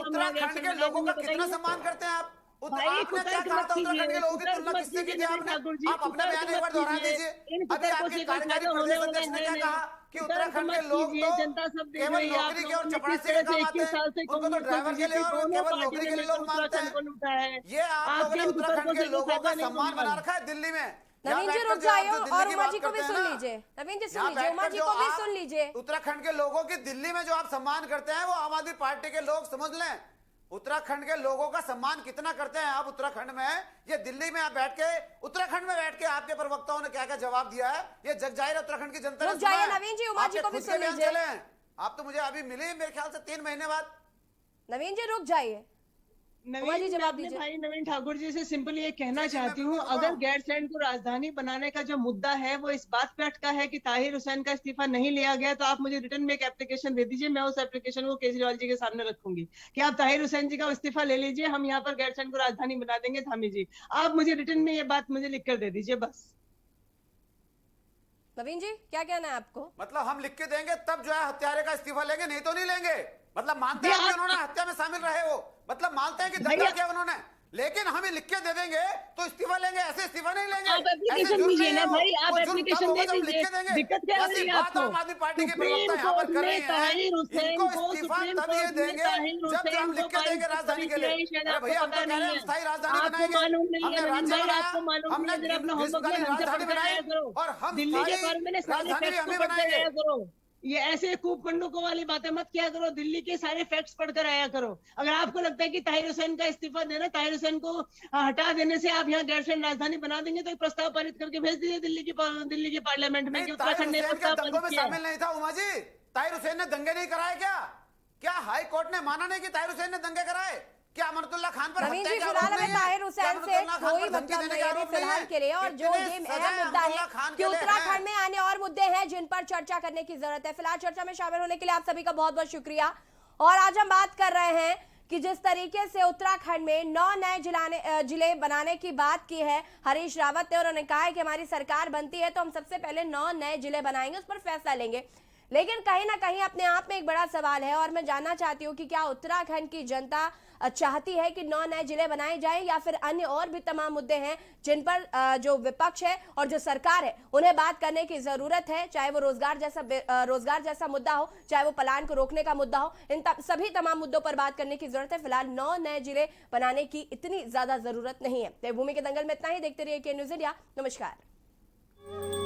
उत्तराखंड के लोगों का कितना सम्मान करते हैं आप? आपने क्या कहा था उत्तराखंड के लोगों की तुलना किससे की थी आपने? आप अपना बयान एक बार दोहरा दीजिए। अभी आपके कार्यकारी प्रदेश अध्यक्ष ने क्या कहा कि उत्तराखंड के लोग तो केवल नौकरी के और चपरासी के काम आते हैं, उनको तो ड्राइवर के लिए और केवल नौकरी के लिए लोग मानते हैं। ये आप लोगों ने उत्तराखंड के लोगों का सम्मान बना रखा है दिल्ली में। नवीन जी रुक जाइए और उमा जी को भी सुन लीजिए। नवीन जी सुन लीजिए, उमा जी को भी सुन लीजिए। उत्तराखंड के लोगों की दिल्ली में जो आप सम्मान करते हैं वो आम आदमी पार्टी के लोग समझ लें। उत्तराखंड के लोगों का सम्मान कितना करते हैं आप उत्तराखंड में? ये दिल्ली में आप बैठ के उत्तराखंड में बैठ के आपके प्रवक्ताओं ने क्या क्या जवाब दिया है, ये जग जाहिर उत्तराखंड की जनता ने सुना है। नवीन जी, उमा जी को भी सुन लीजिए। आप तो मुझे अभी मिले मेरे ख्याल से 3 महीने बाद। नवीन जी रुक जाइए। भाई नवीन ठाकुर जी से सिंपली ये कहना चाहती हूँ, अगर गैरसैंण को राजधानी बनाने का जो मुद्दा है वो इस बात पे अटका है कि ताहिर हुसैन का इस्तीफा नहीं लिया गया, तो आप मुझे रिटर्न में एक एप्लीकेशन दे दीजिए। मैं उस एप्लीकेशन को केजरीवाल जी के सामने रखूंगी कि आप ताहिर हुसैन जी का इस्तीफा ले लीजिए, हम यहाँ पर गैरसैंण को राजधानी बना देंगे। धामी जी, आप मुझे रिटर्न में ये बात मुझे लिख कर दे दीजिए बस। नवीन जी क्या कहना है आपको? मतलब हम लिख के देंगे तब जो है हत्यारे का इस्तीफा लेंगे, नहीं तो नहीं लेंगे। मतलब मानते हैं कि उन्होंने हत्या में शामिल रहे हो, मतलब मानते हैं कि दंगा किया उन्होंने, लेकिन हमें लिख के दे देंगे तो इस्तीफा लेंगे, ऐसे इस्तीफा नहीं लेंगे। आप एप्लीकेशन दीजिए ना भाई, आप एप्लीकेशन दे दीजिए। दिक्कत क्या हो रही है आपको? आम आदमी पार्टी के प्रवक्ता यहाँ पर कर रहे हैं, इनको इस्तीफा तब ये देंगे जब हम लिख के देंगे राजधानी के लिए। अरे भैया हम तो कह रहे हैं स्थायी राजधानी बनाएंगे, हमने राज्य बनाया, हमने ग्रीष्मकालीन राजधानी बनाई और हम दिल्ली के बारे में राजधानी हमें बनाएंगे। ये ऐसे कूपकंडों वाली बातें मत किया करो, दिल्ली के सारे फैक्ट्स पढ़कर आया करो। अगर आपको लगता है कि ताहिर हुसैन का इस्तीफा देना, ताहिर हुसैन को हटा देने से आप यहाँ गैरसैंण राजधानी बना देंगे, तो एक प्रस्ताव पारित करके भेज दीजिए दिल्ली की पार्लियामेंट में कि उत्तराखंड ने प्रस्ताव पारित किया। शामिल नहीं था उमा जी, ताहिर हुसैन ने दंगे नहीं कराए क्या हाई कोर्ट ने माना नहीं कि ताहिर हुसैन ने दंगे कराए? क्या अमनतुल्लाह खान पर नवीन जी फिलहाल हमें ताहिर हुसैन से कोई मतलब नहीं है फिलहाल के लिए, और जो ये अहम मुद्दा है कि उत्तराखंड में अन्य और मुद्दे हैं जिन पर चर्चा करने की जरूरत है। फिलहाल चर्चा में शामिल होने के लिए आप सभी का बहुत बहुत शुक्रिया। और आज हम बात कर रहे हैं कि जिस तरीके से उत्तराखंड में 9 नए जिले बनाने की बात की है हरीश रावत ने, और उन्होंने कहा है कि हमारी सरकार बनती है तो हम सबसे पहले 9 नए जिले बनाएंगे, उस पर फैसला लेंगे। लेकिन कहीं ना कहीं अपने आप में एक बड़ा सवाल है, और मैं जानना चाहती हूँ कि क्या उत्तराखंड की जनता चाहती है कि 9 नए जिले बनाए जाएं, या फिर अन्य और भी तमाम मुद्दे हैं जिन पर जो विपक्ष है और जो सरकार है उन्हें बात करने की जरूरत है, चाहे वो रोजगार जैसा मुद्दा हो, चाहे वो पलायन को रोकने का मुद्दा हो, इन सभी तमाम मुद्दों पर बात करने की जरूरत है। फिलहाल 9 नए जिले बनाने की इतनी ज्यादा जरूरत नहीं है। देवभूमि के दंगल में इतना ही। देखते रहिए के न्यूज़ इंडिया। नमस्कार।